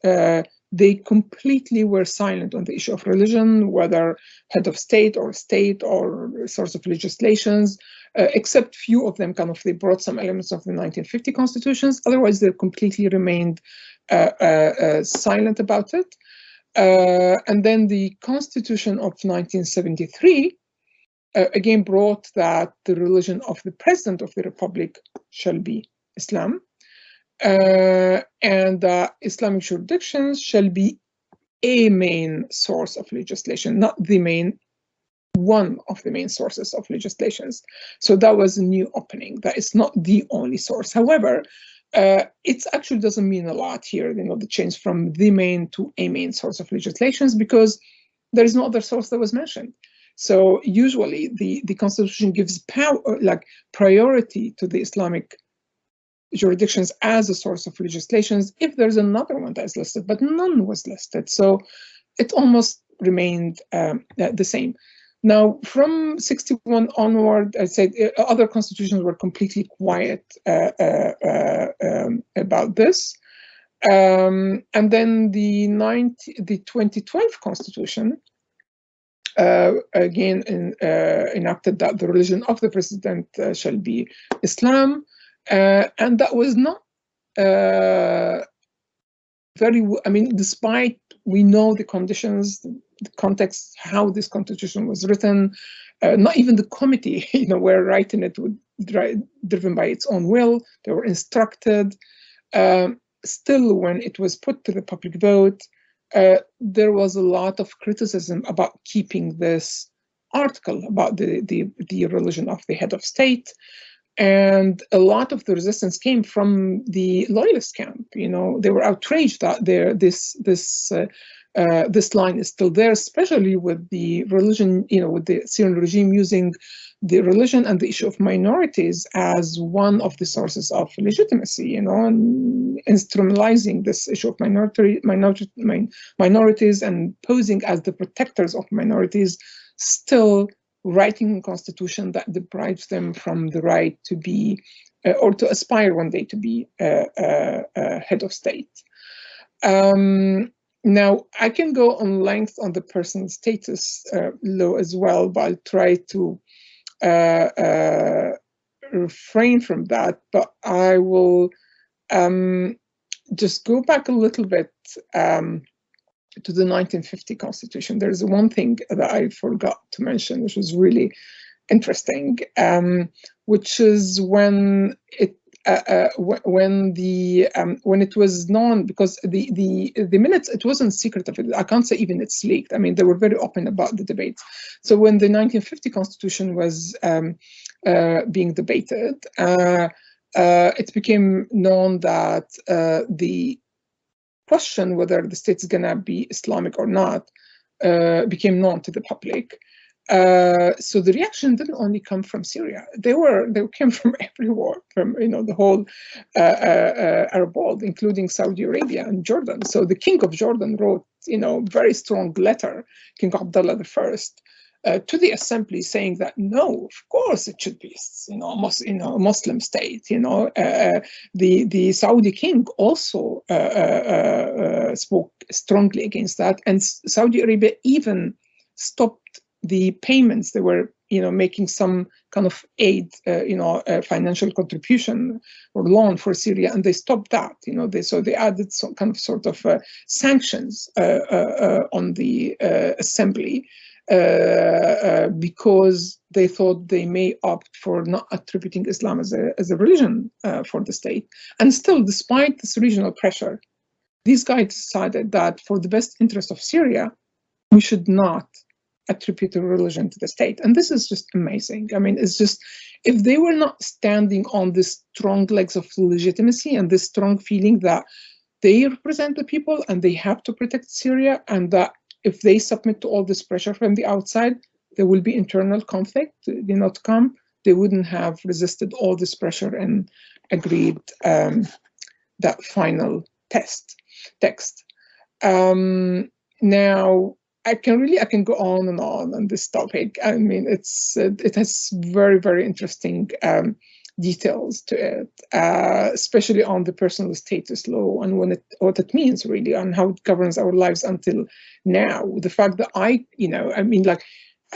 they completely were silent on the issue of religion, whether head of state or source of legislations, except few of them they brought some elements of the 1950 constitutions. Otherwise, they completely remained silent about it. And then the Constitution of 1973 again brought that the religion of the President of the Republic shall be Islam. And Islamic jurisdictions shall be a main source of legislation, not one of the main sources of legislations. So that was a new opening. That is not the only source. However, it actually doesn't mean a lot here, the change from the main to a main source of legislations, because there is no other source that was mentioned. So usually the Constitution gives priority to the Islamic jurisdictions as a source of legislations if there's another one that is listed, but none was listed. So it almost remained the same. Now, from 61 onward, I said other constitutions were completely quiet about this. And then the 2012 constitution again enacted that the religion of the president shall be Islam, and that was not despite we know the conditions, the context, how this constitution was written, not even the committee, were writing it driven by its own will. They were instructed. Still, when it was put to the public vote, there was a lot of criticism about keeping this article about the religion of the head of state. And a lot of the resistance came from the loyalist camp. They were outraged that this line is still there, especially with the religion, with the Syrian regime using the religion and the issue of minorities as one of the sources of legitimacy, and instrumentalizing this issue of minorities and posing as the protectors of minorities, still writing a constitution that deprives them from the right to be, or to aspire one day to be head of state. Now, I can go on length on the personal status law as well, but I'll try to refrain from that. But I will just go back a little bit to the 1950 Constitution. There's one thing that I forgot to mention, which was really interesting, which is when it was known, because the minutes, it wasn't secretive. I can't say even it's leaked. They were very open about the debates. So when the 1950 Constitution was being debated, it became known that the question whether the state is going to be Islamic or not became known to the public. So the reaction didn't only come from Syria; they came from everywhere, from the whole Arab world, including Saudi Arabia and Jordan. So the King of Jordan wrote very strong letter, King Abdullah I, to the assembly, saying that no, of course it should be a Muslim state. The Saudi king also spoke strongly against that, and Saudi Arabia even stopped the payments. They were making some kind of aid, financial contribution or loan for Syria, and they stopped that. They added some kind of sort of sanctions on the assembly. Because they thought they may opt for not attributing Islam as a religion for the state. And still, despite this regional pressure, these guys decided that for the best interest of Syria, we should not attribute a religion to the state. And this is just amazing. It's just, if they were not standing on the strong legs of legitimacy and this strong feeling that they represent the people and they have to protect Syria, and that if they submit to all this pressure from the outside, there will be internal conflict, to come. They wouldn't have resisted all this pressure and agreed that final text. Now, I can go on this topic. It has very, very interesting details to it, especially on the personal status law and what it means really, and how it governs our lives until now. The fact that I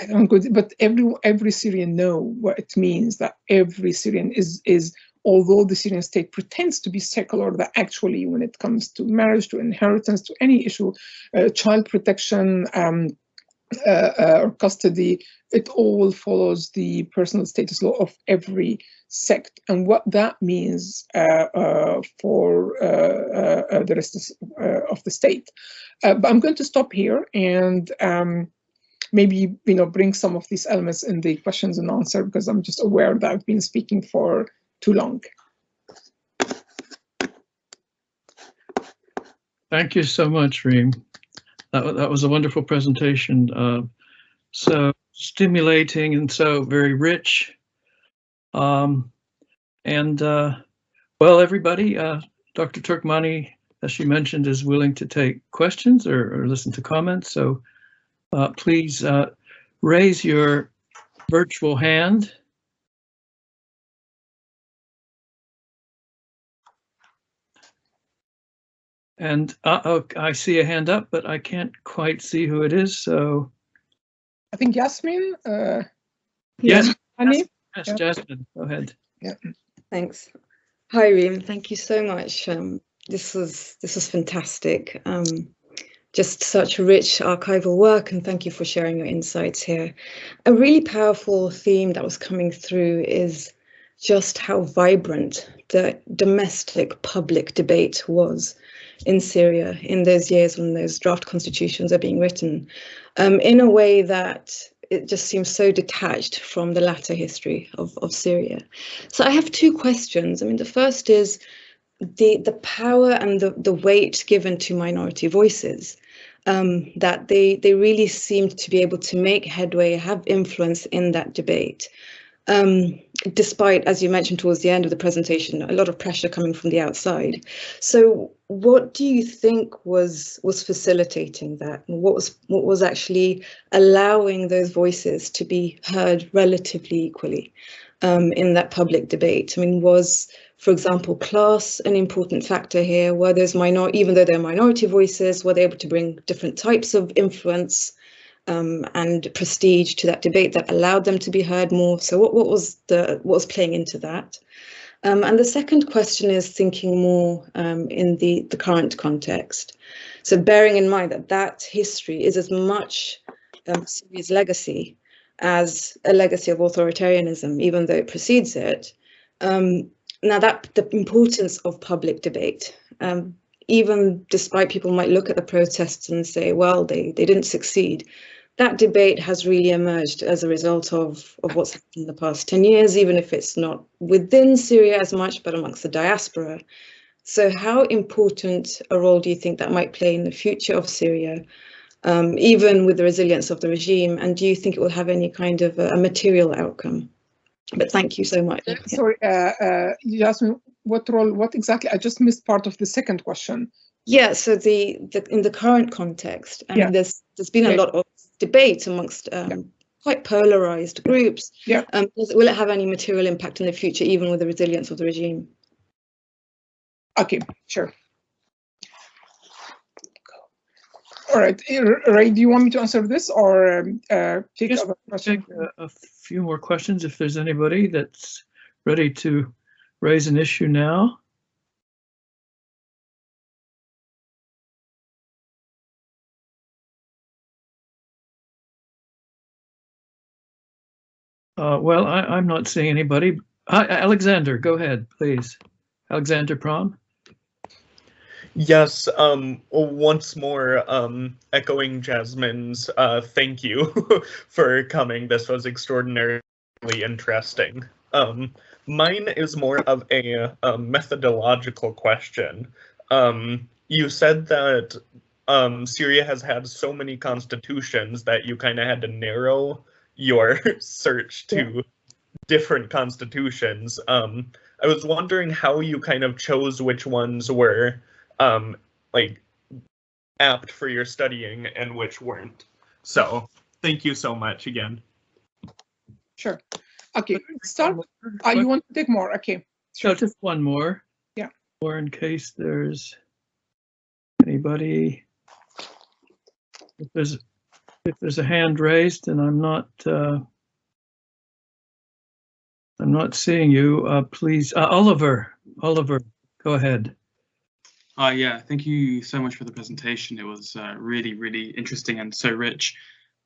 don't go, but every Syrian know what it means, that every Syrian is although the Syrian state pretends to be secular, that actually when it comes to marriage, to inheritance, to any issue, child protection, or custody, it all follows the personal status law of every sect, and what that means for the rest of the state. But I'm going to stop here and maybe bring some of these elements in the questions and answer, because I'm just aware that I've been speaking for too long. Thank you so much, Rim. That was a wonderful presentation. So stimulating and so very rich. Well, everybody, Dr. Turkmani, as she mentioned, is willing to take questions or listen to comments. So please raise your virtual hand. And oh, I see a hand up, but I can't quite see who it is. So I think Yasmin. Yes, Annie? yes, Jasmine, go ahead. Yeah. Thanks. Hi, Rim. Thank you so much. This was fantastic. Just such rich archival work, and thank you for sharing your insights here. A really powerful theme that was coming through is just how vibrant the domestic public debate was in Syria in those years when those draft constitutions are being written, in a way that it just seems so detached from the latter history of Syria. So I have two questions. I mean, the first is the power and the weight given to minority voices, that they really seemed to be able to make headway, have influence in that debate. Despite, as you mentioned towards the end of the presentation, a lot of pressure coming from the outside. So what do you think was facilitating that? And what was actually allowing those voices to be heard relatively equally in that public debate? I mean, was, for example, class an important factor here? Were those even though they're minority voices, were they able to bring different types of influence and prestige to that debate that allowed them to be heard more? So what was playing into that? And the second question is thinking more in the current context. So bearing in mind that history is as much Syria's legacy as a legacy of authoritarianism, even though it precedes it. Now that the importance of public debate, even despite people might look at the protests and say, well, they didn't succeed, that debate has really emerged as a result of what's happened in the past 10 years, even if it's not within Syria as much, but amongst the diaspora. So how important a role do you think that might play in the future of Syria, even with the resilience of the regime? And do you think it will have any kind of a material outcome? But thank you so much. Sorry, Jasmine, what exactly? I just missed part of the second question. Yeah, so in the current context, I mean, there's been a lot of debate amongst quite polarized groups. Yeah. Will it have any material impact in the future, even with the resilience of the regime? Okay, sure. All right, Ray, do you want me to answer this or take other questions? Take a few more questions if there's anybody that's ready to raise an issue now. Well, I'm not seeing anybody. Alexander, go ahead, please. Alexander Prom. Yes, once more, echoing Jasmine's thank you for coming. This was extraordinarily interesting. Mine is more of a methodological question. You said that Syria has had so many constitutions that you kind of had to narrow your search to different constitutions. I was wondering how you kind of chose which ones were like apt for your studying and which weren't. So thank you so much again. Sure. Okay, start. You want to take more? Okay. Sure, just one more. Yeah. Or in case there's anybody. If there's a hand raised and I'm not seeing you, please, Oliver, go ahead. Yeah, thank you so much for the presentation. It was really, really interesting and so rich.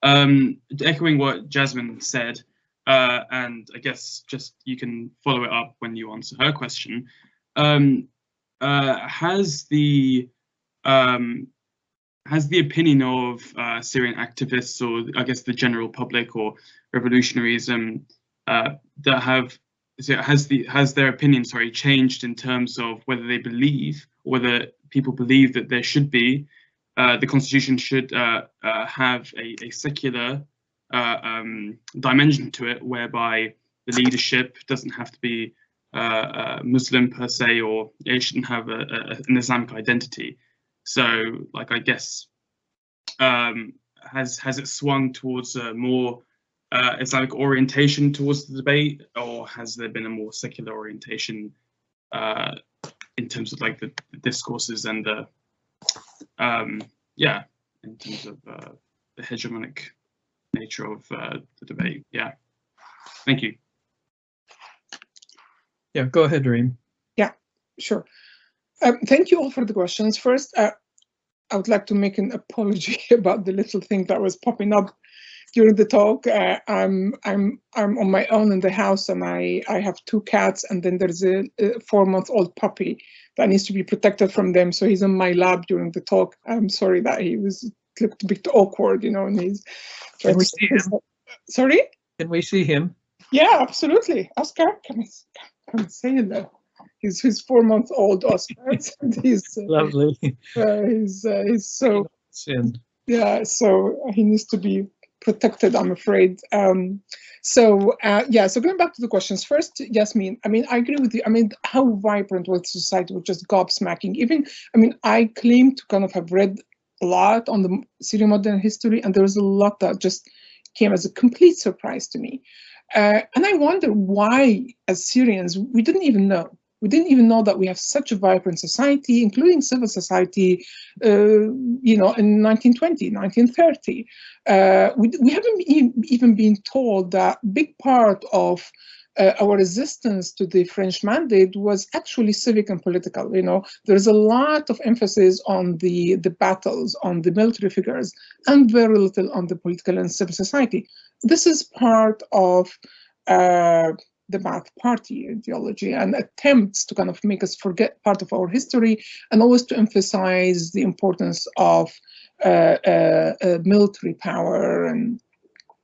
Echoing what Jasmine said, and I guess just you can follow it up when you answer her question. Has the opinion of Syrian activists, or I guess the general public or revolutionaries, has their opinion, changed in terms of whether they believe, or whether people believe that there should be, the constitution should have a secular dimension to it, whereby the leadership doesn't have to be Muslim per se, or it shouldn't have an Islamic identity. So, like, I guess, has it swung towards a more Islamic orientation towards the debate, or has there been a more secular orientation in terms of like the discourses and the in terms of the hegemonic nature of the debate? Yeah, thank you. Yeah, go ahead, Reem. Yeah, sure. Thank you all for the questions. First, I would like to make an apology about the little thing that was popping up during the talk. I'm on my own in the house, and I have 2 cats, and then there's a 4-month-old puppy that needs to be protected from them. So he's in my lap during the talk. I'm sorry that he looked a bit awkward, you know, and he's. Can we see him? Sorry? Can we see him? Yeah, absolutely. Oscar, come and say hello. He's 4-month-old Oscar. He's Lovely. He's so. Yeah, so he needs to be protected, I'm afraid. So going back to the questions. First, Yasmin, I mean, I agree with you. I mean, how vibrant was society was just gobsmacking. Even, I mean, I claim to kind of have read a lot on the Syrian modern history, and there was a lot that just came as a complete surprise to me. And I wonder why, as Syrians, we didn't even know. We didn't even know that we have such a vibrant society, including civil society, you know, in 1920, 1930. We haven't even been told that big part of our resistance to the French mandate was actually civic and political. You know, there's a lot of emphasis on the battles, on the military figures, and very little on the political and civil society. This is part of the Ba'ath Party ideology and attempts to kind of make us forget part of our history, and always to emphasize the importance of military power and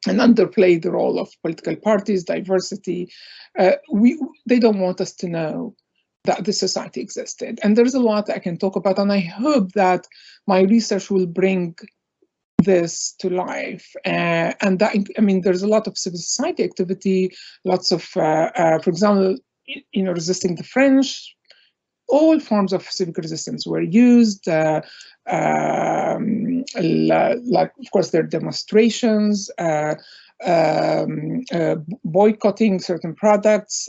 underplay the role of political parties, diversity. They don't want us to know that this society existed. And there's a lot I can talk about, and I hope that my research will bring this to life. And that, I mean, there's a lot of civil society activity, lots of, for example, you know, resisting the French. All forms of civic resistance were used, like, of course, there are demonstrations, boycotting certain products,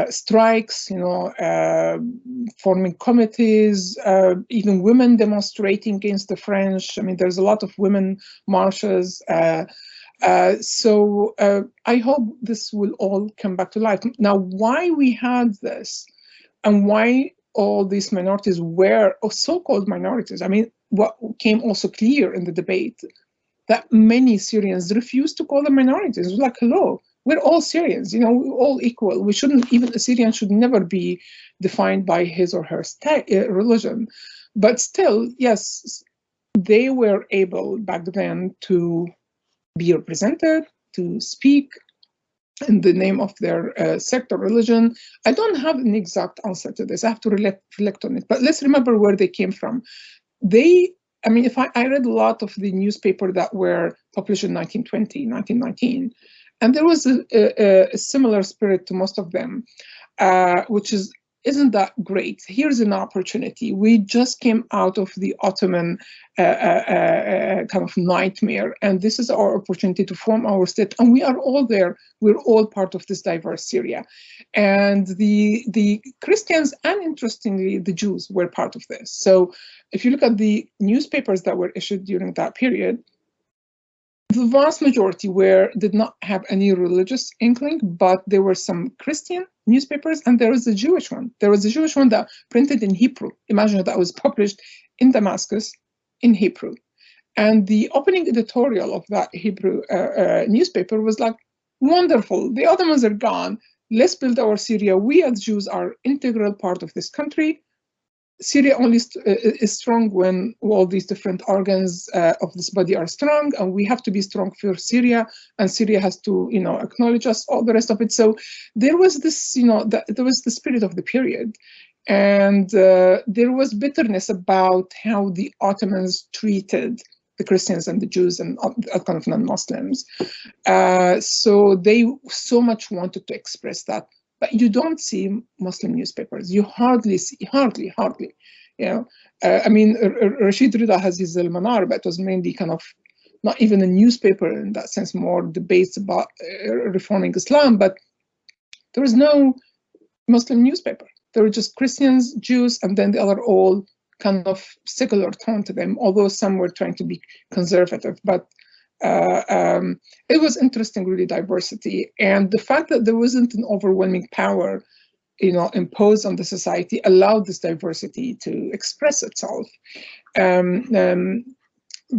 strikes, you know, forming committees, even women demonstrating against the French. I mean, there's a lot of women marches. So I hope this will all come back to life. Now, why we had this and why all these minorities were, or so-called minorities, I mean, what came also clear in the debate, that many Syrians refused to call them minorities. It was like, hello, we're all Syrians, you know, we're all equal. We shouldn't, even a Syrian should never be defined by his or her religion. But still, yes, they were able back then to be represented, to speak in the name of their sect or religion. I don't have an exact answer to this. I have to reflect on it. But let's remember where they came from. I mean, if I read a lot of the newspapers that were published in 1920, 1919, and there was a similar spirit to most of them, which isn't that great. Here's an opportunity. We just came out of the Ottoman kind of nightmare, and this is our opportunity to form our state. And we are all there. We're all part of this diverse Syria. And the Christians, and interestingly, the Jews were part of this. So if you look at the newspapers that were issued during that period, the vast majority did not have any religious inkling, but there were some Christian newspapers, and there was a Jewish one. There was a Jewish one that printed in Hebrew. Imagine that was published in Damascus in Hebrew. And the opening editorial of that Hebrew newspaper was like, wonderful, the Ottomans are gone. Let's build our Syria. We as Jews are integral part of this country. Syria only is strong when all these different organs of this body are strong, and we have to be strong for Syria, and Syria has to, you know, acknowledge us, all the rest of it. So there was this, you know, there was the spirit of the period, and there was bitterness about how the Ottomans treated the Christians and the Jews and kind of non-Muslims. So they so much wanted to express that. But you don't see Muslim newspapers. You hardly see, hardly. You know, I mean, Rashid Rida has his Al-Manar, but it was mainly kind of not even a newspaper in that sense, more debates about reforming Islam, but there was no Muslim newspaper. There were just Christians, Jews, and then the other all kind of secular tone to them, although some were trying to be conservative. But it was interesting, really, diversity. And the fact that there wasn't an overwhelming power, you know, imposed on the society allowed this diversity to express itself.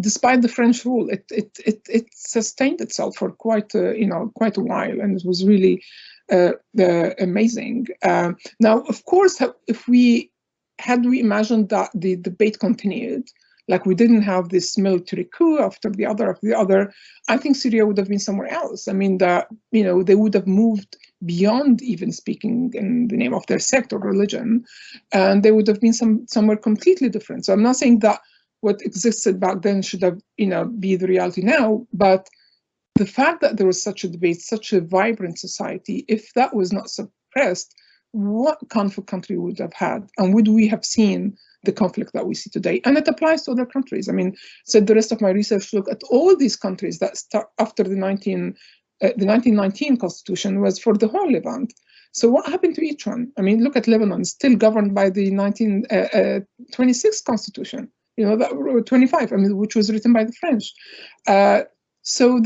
Despite the French rule, it sustained itself for quite a while, and it was really amazing. Now, of course, had we imagined that the debate continued, like we didn't have this military coup after the other, I think Syria would have been somewhere else. I mean, they would have moved beyond even speaking in the name of their sect or religion, and they would have been somewhere completely different. So I'm not saying that what existed back then should have, be the reality now, but the fact that there was such a debate, such a vibrant society, if that was not suppressed, what kind of a country would have had? And would we have seen the conflict that we see today? And it applies to other countries. I mean, so the rest of my research looked at all these countries that start after the 1919 constitution was for the whole Levant. So what happened to each one? I mean, look at Lebanon, still governed by the 1926 constitution. That 25, I mean, which was written by the French. So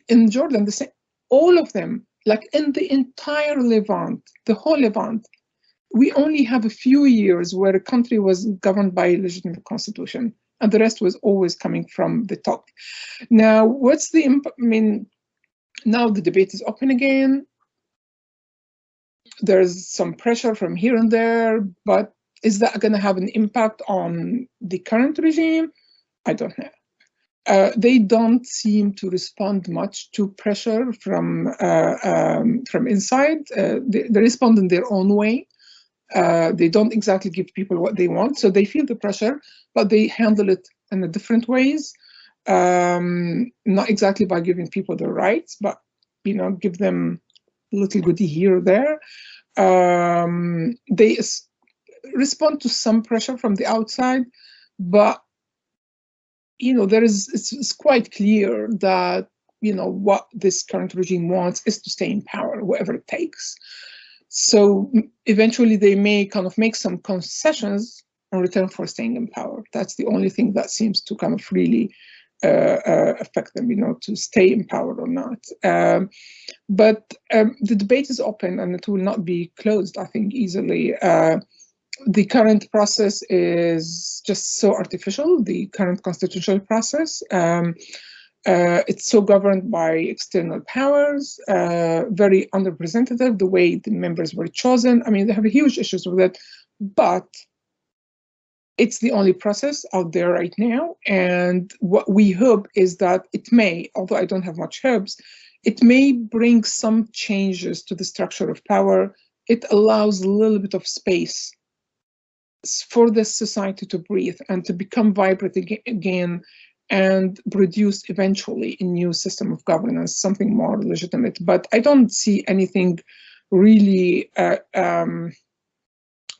in Jordan, the same, all of them, like in the entire Levant, the whole Levant, we only have a few years where a country was governed by a legitimate constitution, and the rest was always coming from the top. Now, what's the impact? I mean, now the debate is open again. There's some pressure from here and there, but is that going to have an impact on the current regime? I don't know. They don't seem to respond much to pressure from inside. They respond in their own way. They don't exactly give people what they want, so they feel the pressure, but they handle it in different ways. Not exactly by giving people their rights, but give them a little goodie here or there. They respond to some pressure from the outside, but it's quite clear that what this current regime wants is to stay in power, whatever it takes. So eventually they may kind of make some concessions in return for staying in power. That's the only thing that seems to kind of really affect them, to stay in power or not. But the debate is open and it will not be closed, I think, easily. The current process is just so artificial, the current constitutional process. It's so governed by external powers, very underrepresentative, the way the members were chosen. I mean, they have huge issues with it, but it's the only process out there right now. And what we hope is that it may, although I don't have much hopes, it may bring some changes to the structure of power. It allows a little bit of space for this society to breathe and to become vibrant again and produce eventually a new system of governance, something more legitimate. But I don't see anything really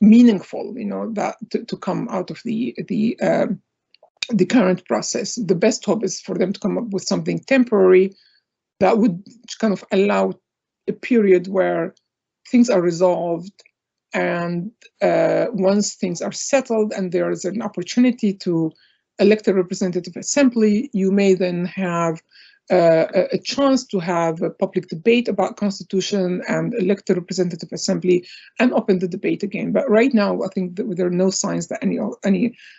meaningful, that to come out of the current process. The best hope is for them to come up with something temporary that would kind of allow a period where things are resolved. And once things are settled and there is an opportunity to elect a representative assembly, you may then have a chance to have a public debate about constitution and elect a representative assembly and open the debate again. But right now, I think that there are no signs that any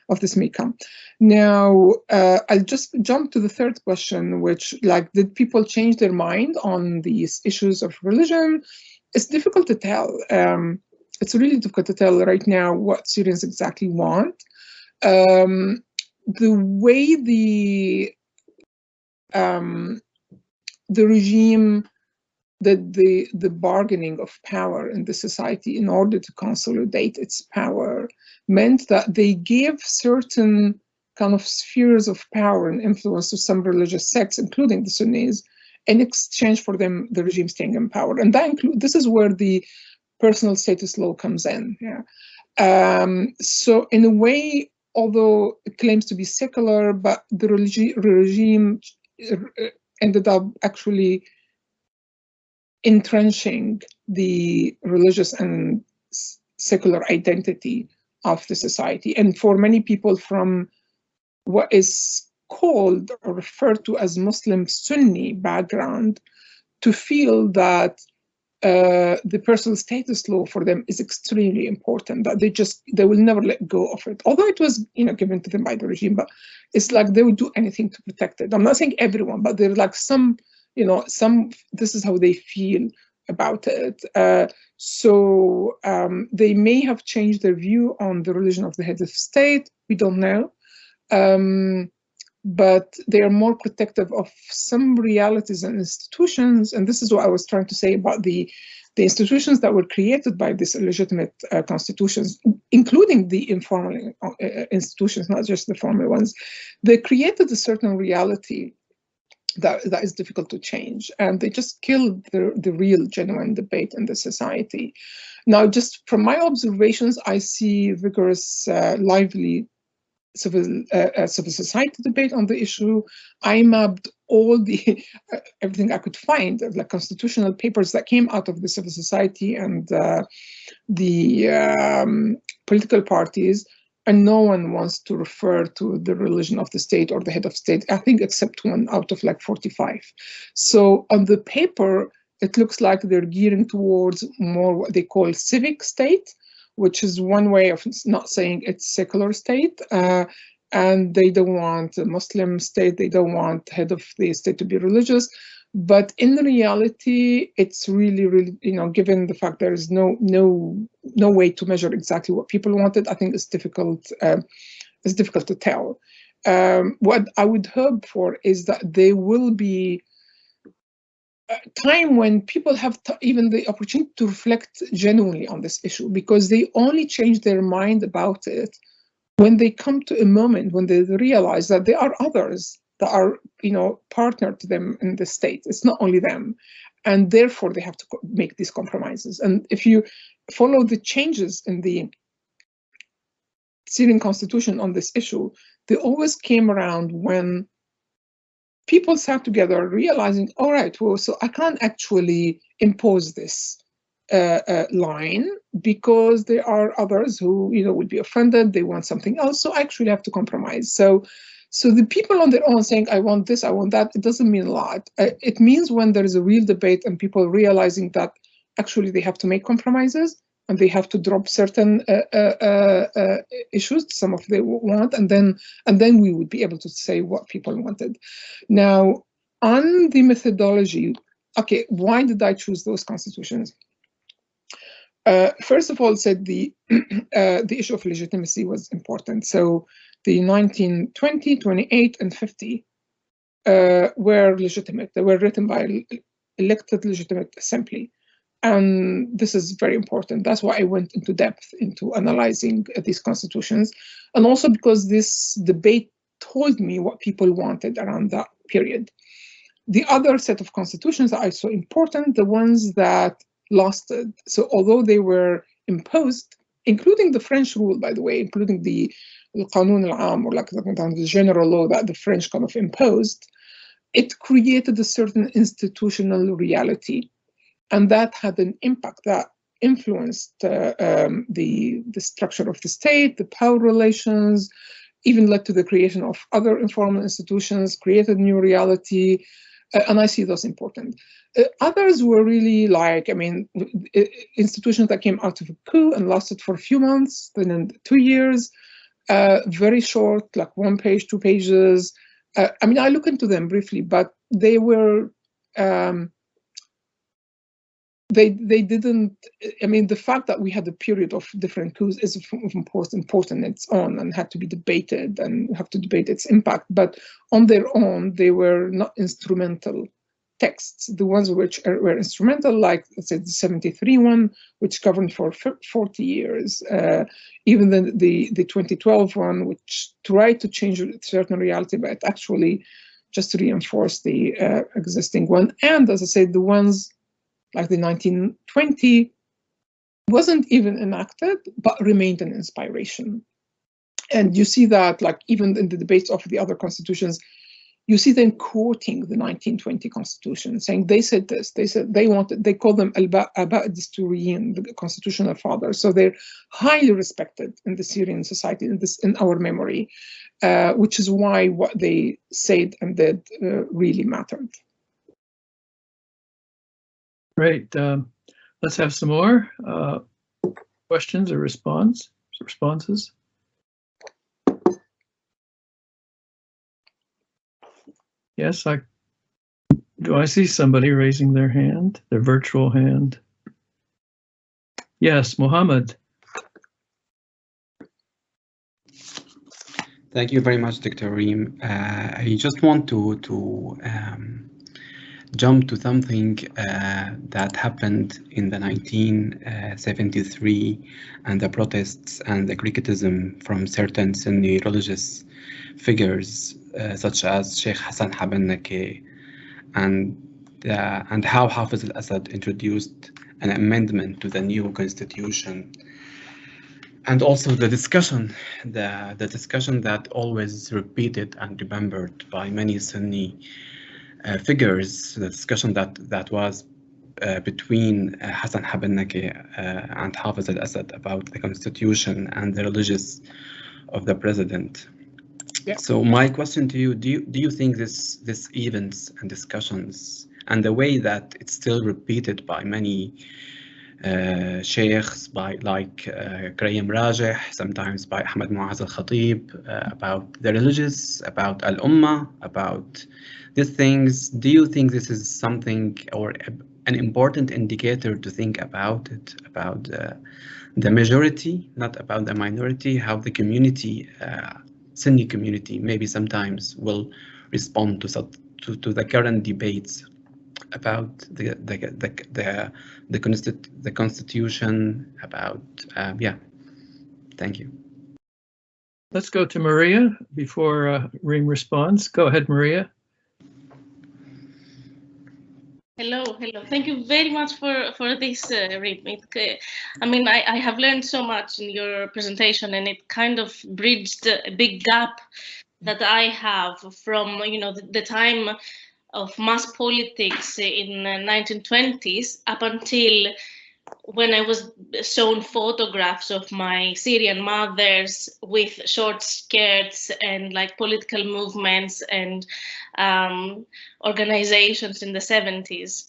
of this may come. Now, I'll just jump to the third question, which, did people change their mind on these issues of religion? It's difficult to tell. It's really difficult to tell right now what Syrians exactly want. The way the regime, the bargaining of power in the society in order to consolidate its power meant that they gave certain kind of spheres of power and influence to some religious sects, including the Sunnis, in exchange for the regime staying in power. And this is where the personal status law comes in. Yeah. So in a way, although it claims to be secular, but the regime ended up actually entrenching the religious and secular identity of the society. And for many people from what is called or referred to as Muslim Sunni background, to feel that the personal status law for them is extremely important, that they will never let go of it. Although it was, given to them by the regime, but it's like they would do anything to protect it. I'm not saying everyone, but there are like some, this is how they feel about it. So they may have changed their view on the religion of the head of state. We don't know. But they are more protective of some realities and institutions. And this is what I was trying to say about the institutions that were created by these illegitimate constitutions, including the informal institutions, not just the formal ones. They created a certain reality that is difficult to change. And they just killed the real, genuine debate in the society. Now, just from my observations, I see vigorous, lively civil society debate on the issue. I mapped all the everything I could find, like constitutional papers that came out of the civil society and the political parties, and no one wants to refer to the religion of the state or the head of state, I think, except one out of like 45. So on the paper, it looks like they're gearing towards more what they call civic state, which is one way of not saying it's secular state. And they don't want a Muslim state, they don't want head of the state to be religious. But in reality, it's really, really, given the fact there is no way to measure exactly what people wanted, I think it's difficult to tell. What I would hope for is that there will be a time when people have even the opportunity to reflect genuinely on this issue, because they only change their mind about it when they come to a moment when they realize that there are others that are, partner to them in the state. It's not only them, and therefore they have to make these compromises. And if you follow the changes in the Syrian constitution on this issue, they always came around when people sat together realizing, all right, well, so I can't actually impose this line because there are others who, would be offended. They want something else. So I actually have to compromise. So the people on their own saying, I want this, I want that, it doesn't mean a lot. It means when there is a real debate and people realizing that actually they have to make compromises and they have to drop certain issues, some of they want, and then we would be able to say what people wanted. Now, on the methodology, okay, why did I choose those constitutions? First of all, said the issue of legitimacy was important. So the 1920, 28, and 50 were legitimate. They were written by elected legitimate assembly. And this is very important. That's why I went into depth into analyzing these constitutions. And also because this debate told me what people wanted around that period. The other set of constitutions that I saw important, the ones that lasted. So although they were imposed, including the French rule, by the way, including the Qanun al-Am, or like the general law that the French kind of imposed, it created a certain institutional reality. And that had an impact that influenced the structure of the state, the power relations, even led to the creation of other informal institutions, created new reality, and I see those important. Others were really like, institutions that came out of a coup and lasted for a few months, then in 2 years, very short, like 1 page, 2 pages. I look into them briefly, but they were, they didn't, the fact that we had a period of different coups is important in its own and had to be debated and have to debate its impact. But on their own, they were not instrumental texts. The ones which were instrumental, like let's say the 73 one, which governed for 40 years, even the 2012 one, which tried to change a certain reality, but actually just to reinforce the existing one. And as I said, the ones like the 1920 wasn't even enacted, but remained an inspiration. And you see that, like, even in the debates of the other constitutions, you see them quoting the 1920 constitution, saying they said this, they said they wanted, they call them Aba Disturiyin, the constitutional fathers. So they're highly respected in the Syrian society, in our memory, which is why what they said and did really mattered. Great. Let's have some more questions or responses. Yes, do I see somebody raising their hand, their virtual hand? Yes, Mohammed. Thank you very much, Dr. Reem. I just want to jump to something that happened in the 1973 and the protests and the criticism from certain Sunni religious figures such as Sheikh Hassan Habannake, and how Hafiz al-Assad introduced an amendment to the new constitution, and also the discussion that always repeated and remembered by many Sunni figures, the discussion that was between Hassan Habannake and Hafiz al-Assad about the constitution and the religious of the president. Yeah. So my question to you, do you think this events and discussions and the way that it's still repeated by many sheikhs, by like Karim Rajih, sometimes by Ahmed Muaz al-Khatib, about the religious, about al-Ummah, about these things, do you think this is something or an important indicator to think about it, about the majority, not about the minority, how the community, Sunni community, maybe sometimes will respond to the current debates about the constitution, about yeah. Thank you. Let's go to Maria before Reem responds. Go ahead, Maria. Hello. Thank you very much for this, Reem. I mean, I have learned so much in your presentation, and it kind of bridged a big gap that I have from, you know, the time of mass politics in the 1920s up until when I was shown photographs of my Syrian mothers with short skirts and like political movements and organizations in the 70s.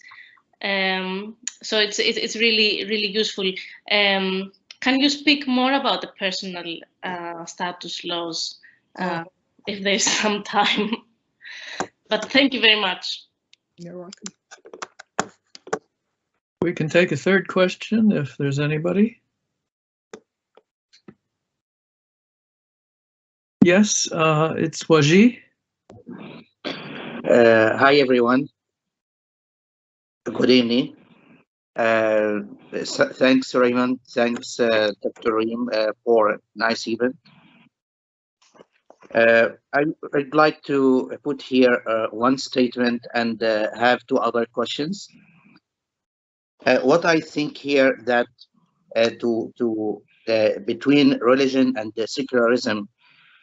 So it's really useful. Can you speak more about the personal status laws if there's some time? But thank you very much. You're welcome. We can take a third question if there's anybody. Yes, it's Waji. Hi, everyone. Good evening. Thanks, Raymond. Thanks, Dr. Reem, for a nice event. I'd like to put here one statement and have two other questions. What I think here that between religion and secularism,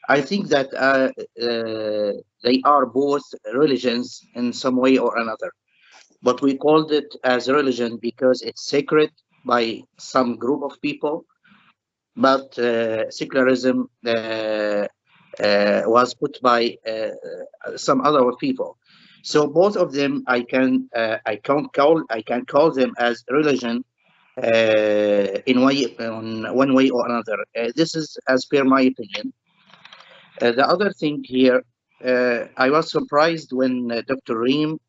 I think that they are both religions in some way or another, but we called it as religion because it's sacred by some group of people, but secularism was put by some other people. So both of them, I can call them as religion in one way or another. This is as per my opinion. The other thing here, I was surprised when Dr. Reem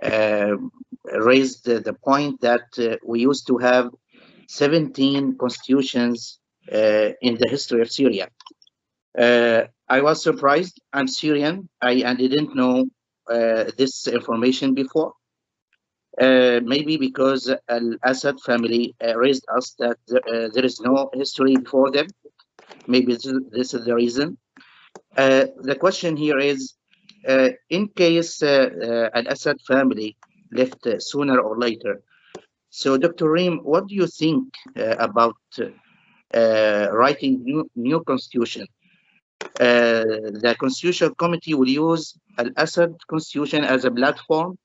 raised the point that we used to have 17 constitutions in the history of Syria. I was surprised. I'm Syrian. I didn't know this information before. Maybe because Al-Assad family raised us that there is no history before them. Maybe this is the reason. The question here is, in case Al-Assad family left sooner or later, So, Dr. Rim, what do you think about writing new constitution? The Constitutional Committee will use Al-Assad Constitution as a platform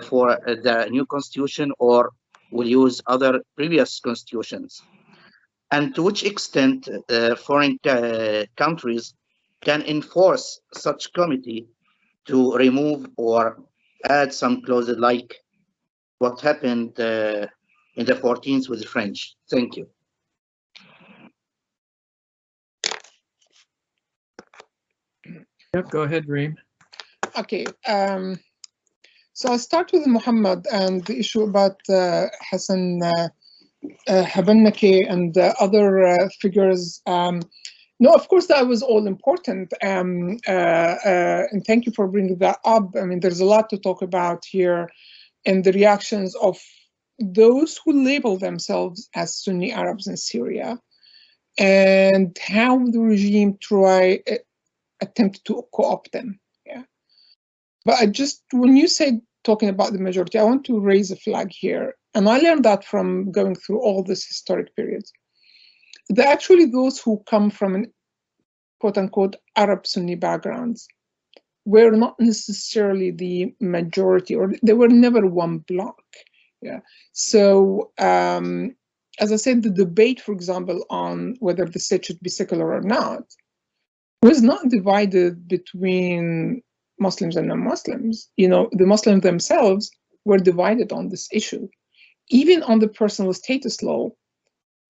for the new constitution, or will use other previous constitutions? And to which extent foreign countries can enforce such committee to remove or add some clauses like what happened in the 14th with the French? Thank you. Yep, go ahead, Reem. Okay, so I'll start with Muhammad and the issue about Hassan Habannaki and other figures. No, of course, that was all important, and thank you for bringing that up. I mean, there's a lot to talk about here, and the reactions of those who label themselves as Sunni Arabs in Syria, and how the regime attempt to co-opt them. Yeah, but when you said talking about the majority, I want to raise a flag here, and I learned that from going through all this historic periods. That actually those who come from an quote-unquote Arab Sunni backgrounds were not necessarily the majority, or they were never one block. Yeah. So as I said, the debate, for example, on whether the state should be secular or not was not divided between Muslims and non-Muslims. You know, the Muslims themselves were divided on this issue. Even on the personal status law,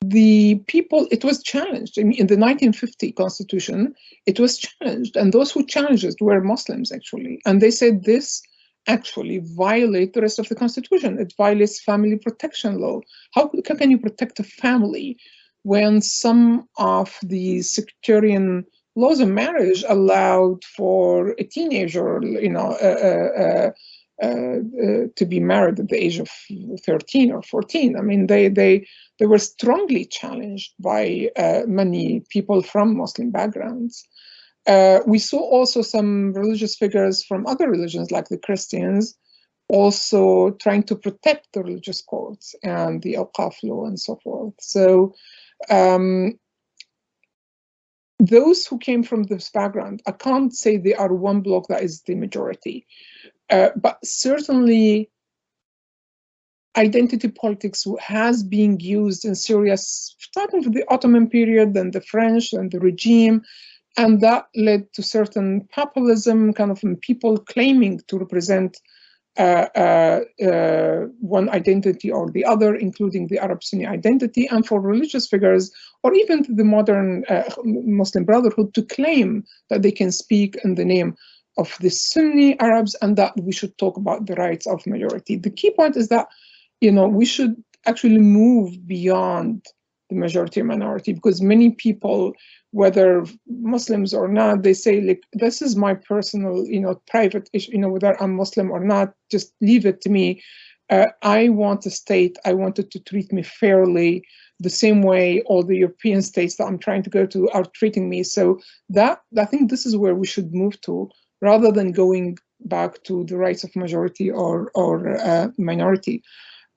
the people, it was challenged. I mean, in the 1950 constitution, it was challenged, and those who challenged it were Muslims, actually. And they said this actually violates the rest of the constitution. It violates family protection law. How can you protect a family when some of the sectarian laws of marriage allowed for a teenager, you know, to be married at the age of 13 or 14? I mean, they were strongly challenged by many people from Muslim backgrounds. We saw also some religious figures from other religions, like the Christians, also trying to protect the religious codes and the Awqaf law and so forth. So those who came from this background, I can't say they are one bloc that is the majority, but certainly identity politics has been used in Syria starting from the Ottoman period, then the French and the regime, and that led to certain populism, kind of people claiming to represent one identity or the other, including the Arab Sunni identity, and for religious figures, or even the modern Muslim Brotherhood, to claim that they can speak in the name of the Sunni Arabs and that we should talk about the rights of majority. The key point is that, you know, we should actually move beyond the majority or minority, because many people, whether Muslims or not, they say, like, this is my personal, you know, private issue, you know, whether I'm Muslim or not, just leave it to me. I want a state, I want it to treat me fairly, the same way all the European states that I'm trying to go to are treating me. So that, I think this is where we should move to, rather than going back to the rights of majority or minority.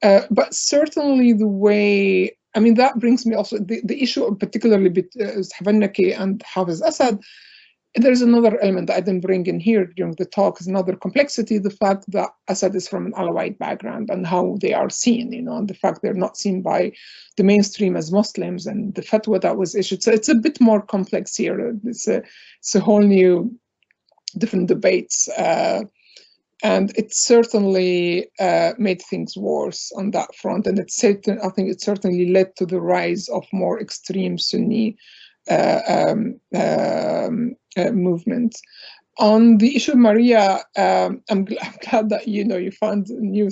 But certainly the way, I mean, that brings me also the issue, particularly with Habannaki and Hafiz Assad. There's another element that I didn't bring in here during the talk, is another complexity, the fact that Assad is from an Alawite background and how they are seen, you know, and the fact they're not seen by the mainstream as Muslims, and the fatwa that was issued. So it's a bit more complex here. It's a whole new, different debates. And it certainly made things worse on that front. And I think it certainly led to the rise of more extreme Sunni movements. On the issue of Maria, I'm glad that, you know, you found new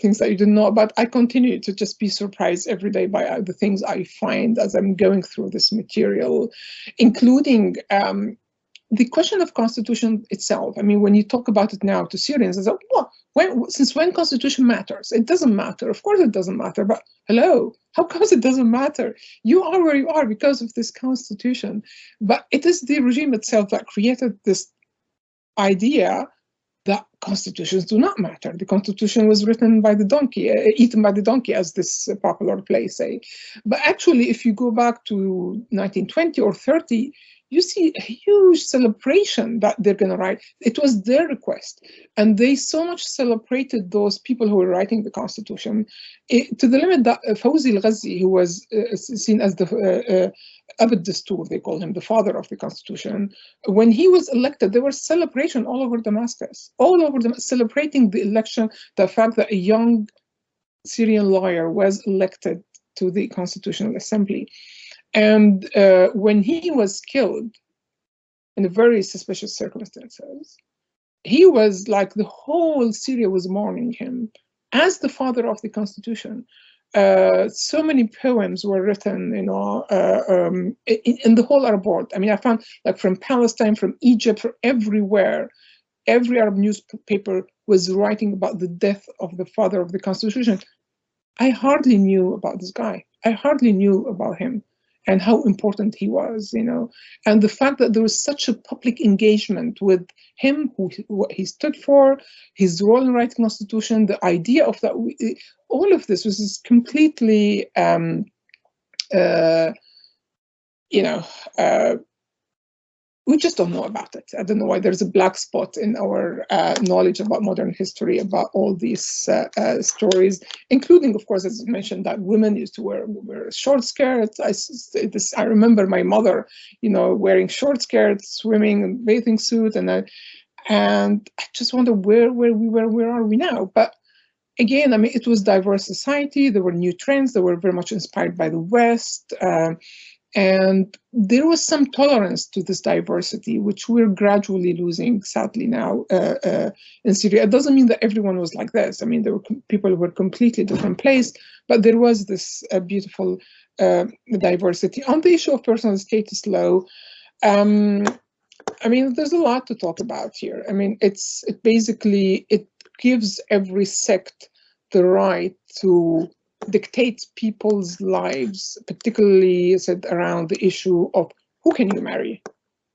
things that you didn't know about. I continue to just be surprised every day by the things I find as I'm going through this material, including the question of constitution itself. I mean, when you talk about it now to Syrians, it's like, well, since when constitution matters? It doesn't matter. Of course it doesn't matter, but hello, how comes it doesn't matter? You are where you are because of this constitution. But it is the regime itself that created this idea that constitutions do not matter. The constitution was written by the donkey, eaten by the donkey, as this popular play say. But actually, if you go back to 1920 or 30, you see a huge celebration that they're going to write. It was their request. And they so much celebrated those people who were writing the constitution, to the limit that Fawzi al-Ghazi, who was seen as the Abd Dastur, they call him, the father of the constitution, when he was elected, there was celebration all over Damascus, all over them, celebrating the election, the fact that a young Syrian lawyer was elected to the Constitutional Assembly. And when he was killed in very suspicious circumstances, he was like, the whole Syria was mourning him as the father of the constitution. So many poems were written, you know, in the whole Arab world. I mean, I found, like, from Palestine, from Egypt, from everywhere, every Arab newspaper was writing about the death of the father of the constitution. I hardly knew about this guy. I hardly knew about him and how important he was, you know, and the fact that there was such a public engagement with him, what he stood for, his role in writing constitution, the idea of that, all of this was completely, we just don't know about it. I don't know why there's a black spot in our knowledge about modern history, about all these stories, including, of course, as I mentioned, that women used to wear short skirts. I remember my mother, you know, wearing short skirts, swimming in bathing suit, and I just wonder where are we now? But again, I mean, it was diverse society. There were new trends that were very much inspired by the West. And there was some tolerance to this diversity, which we're gradually losing, sadly, now in Syria. It doesn't mean that everyone was like this. I mean, there were people who were completely different place, but there was this beautiful diversity. On the issue of personal status law, I mean, there's a lot to talk about here. I mean, it gives every sect the right to dictate people's lives, particularly said around the issue of who can you marry,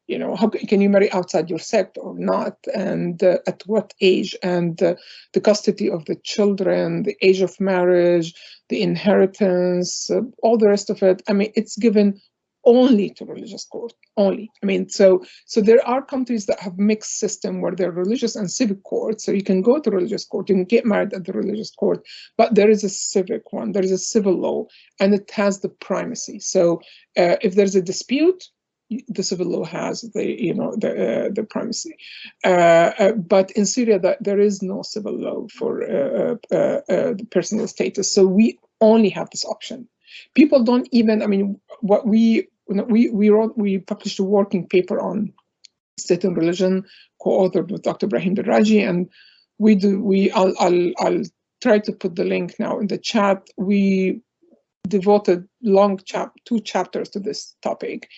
you know, how can you marry outside your sect or not, and at what age, and the custody of the children, the age of marriage, the inheritance, all the rest of it. I mean, it's given only to religious court, only. I mean, so there are countries that have mixed system where they're religious and civic courts. So you can go to religious court, you can get married at the religious court, but there is a civic one, there is a civil law, and it has the primacy. So if there's a dispute, the civil law has the primacy. But in Syria, there is no civil law for the personal status. So we only have this option. People don't even, I mean, what we published a working paper on state and religion, co-authored with Dr. Brahim Daraji, and I'll try to put the link now in the chat. We devoted two chapters to this topic,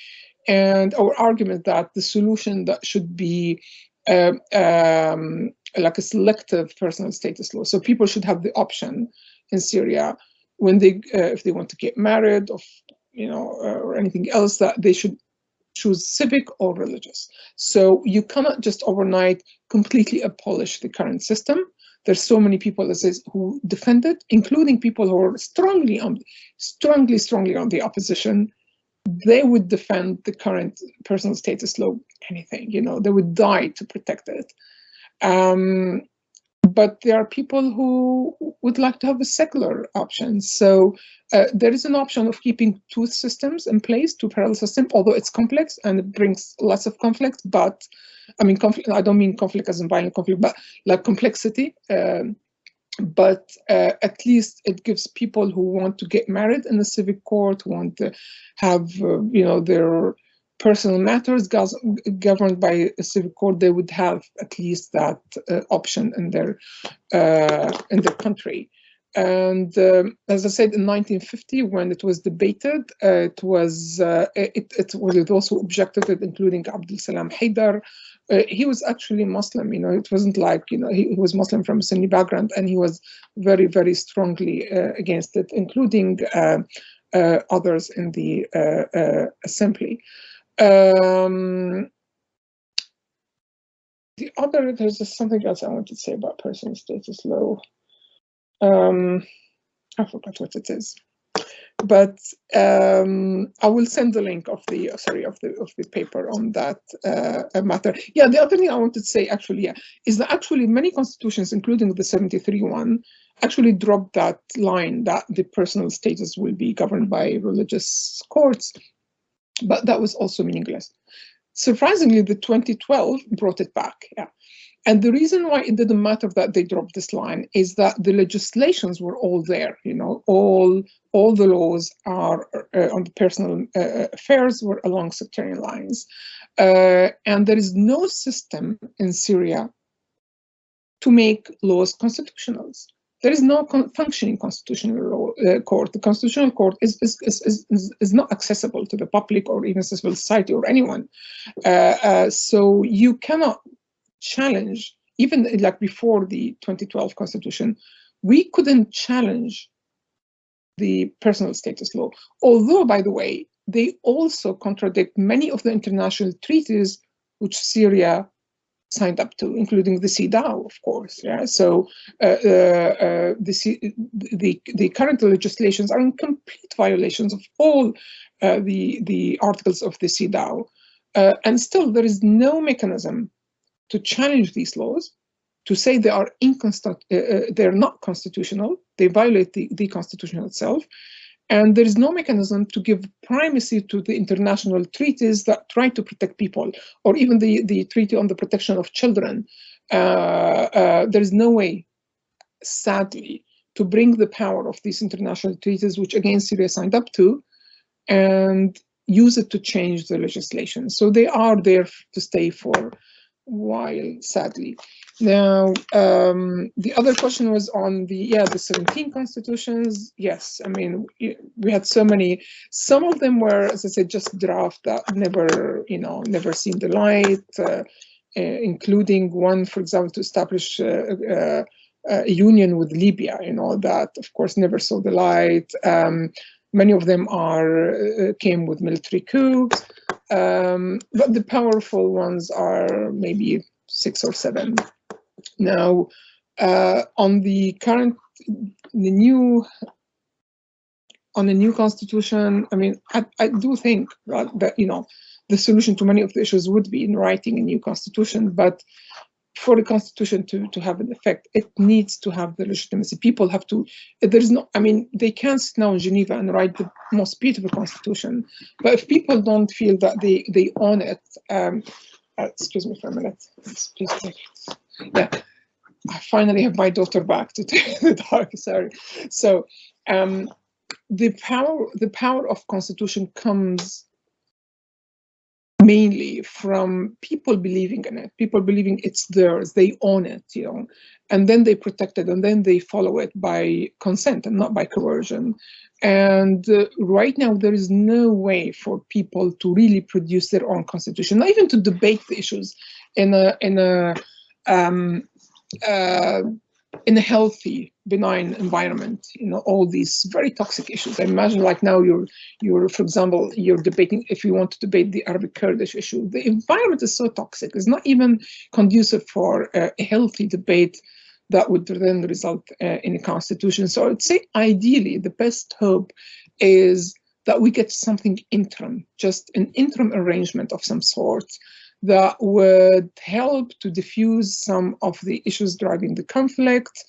and our argument that the solution that should be like a selective personal status law. So people should have the option in Syria when they, if they want to get married, or anything else, that they should choose civic or religious. So you cannot just overnight completely abolish the current system. There's so many people who defend it, including people who are strongly on the opposition. They would defend the current personal status law, anything, they would die to protect it. But there are people who would like to have a secular option. So there is an option of keeping two systems in place, two parallel systems, although it's complex and it brings lots of conflict. But I mean, I don't mean conflict as in violent conflict, but like complexity. But at least it gives people who want to get married in the civic court, who want to have, their personal matters governed by a civic court, they would have at least that option in their country. And as I said, in 1950, when it was debated, it was those who objected it, including Abdul Salam Haidar. He was actually Muslim, it wasn't like, he was Muslim from a Sunni background, and he was very, very strongly against it, including others in the assembly. there's just something else I wanted to say about personal status law. I forgot what it is, but I will send the link of the paper on that matter. Yeah, the other thing I wanted to say actually, is that actually many constitutions, including the 73 one, actually dropped that line that the personal status will be governed by religious courts, but that was also meaningless. Surprisingly, the 2012 brought it back. Yeah. And the reason why it didn't matter that they dropped this line is that the legislations were all there. You know, all the laws are on the personal affairs were along sectarian lines, and there is no system in Syria to make laws constitutional. There is no functioning constitutional court. The constitutional court is not accessible to the public or even civil society or anyone. So you cannot challenge, even like before the 2012 constitution, we couldn't challenge the personal status law. Although, by the way, they also contradict many of the international treaties which Syria signed up to, including the CEDAW, of course. Yeah. So the current legislations are in complete violations of all the articles of the CEDAW, and still there is no mechanism to challenge these laws, to say they are they're not constitutional, they violate the constitution itself, and there is no mechanism to give primacy to the international treaties that try to protect people, or even the Treaty on the Protection of Children. There is no way, sadly, to bring the power of these international treaties, which again Syria signed up to, and use it to change the legislation. So they are there to stay for while, sadly. Now, the other question was on the 17 constitutions. Yes, I mean, we had so many. Some of them were, as I said, just draft that never seen the light, including one, for example, to establish a union with Libya, that of course never saw the light. Many of them came with military coups. But the powerful ones are maybe 6 or 7. Now, on the new constitution, I mean, I do think that the solution to many of the issues would be in writing a new constitution, but for the constitution to have an effect, it needs to have the legitimacy. People have to, they can't sit now in Geneva and write the most beautiful constitution, but if people don't feel that they own it, excuse me for a minute. Yeah, I finally have my daughter back to the dark, sorry. So the power of constitution comes mainly from people believing in it, people believing it's theirs, they own it, and then they protect it, and then they follow it by consent and not by coercion. And right now, there is no way for people to really produce their own constitution, not even to debate the issues in a healthy, benign environment. All these very toxic issues. I imagine, like now, you're, for example, you're debating, if you want to debate the Arabic Kurdish issue, the environment is so toxic. It's not even conducive for a healthy debate that would then result in a constitution. So I'd say, ideally, the best hope is that we get something interim, just an interim arrangement of some sort that would help to diffuse some of the issues driving the conflict,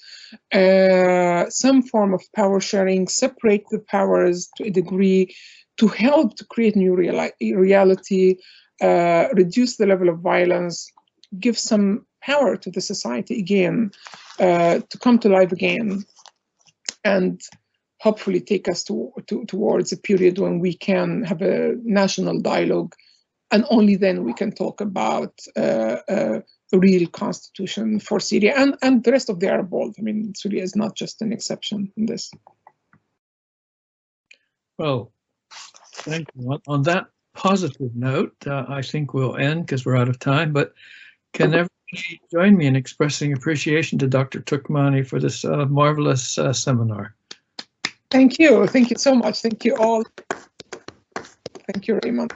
some form of power sharing, separate the powers to a degree, to help to create new reality, reduce the level of violence, give some power to the society again, to come to life again, and hopefully take us towards a period when we can have a national dialogue, and only then we can talk about a real constitution for Syria and the rest of the Arab world. I mean, Syria is not just an exception in this. Well, thank you. On that positive note, I think we'll end because we're out of time, but can everybody join me in expressing appreciation to Dr. Turkmani for this marvelous seminar? Thank you. Thank you so much. Thank you all. Thank you, Raymond.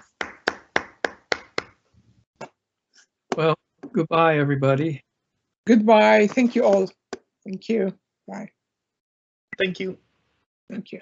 Well, Goodbye, everybody. Goodbye. Thank you all. Thank you. Bye. Thank you. Thank you.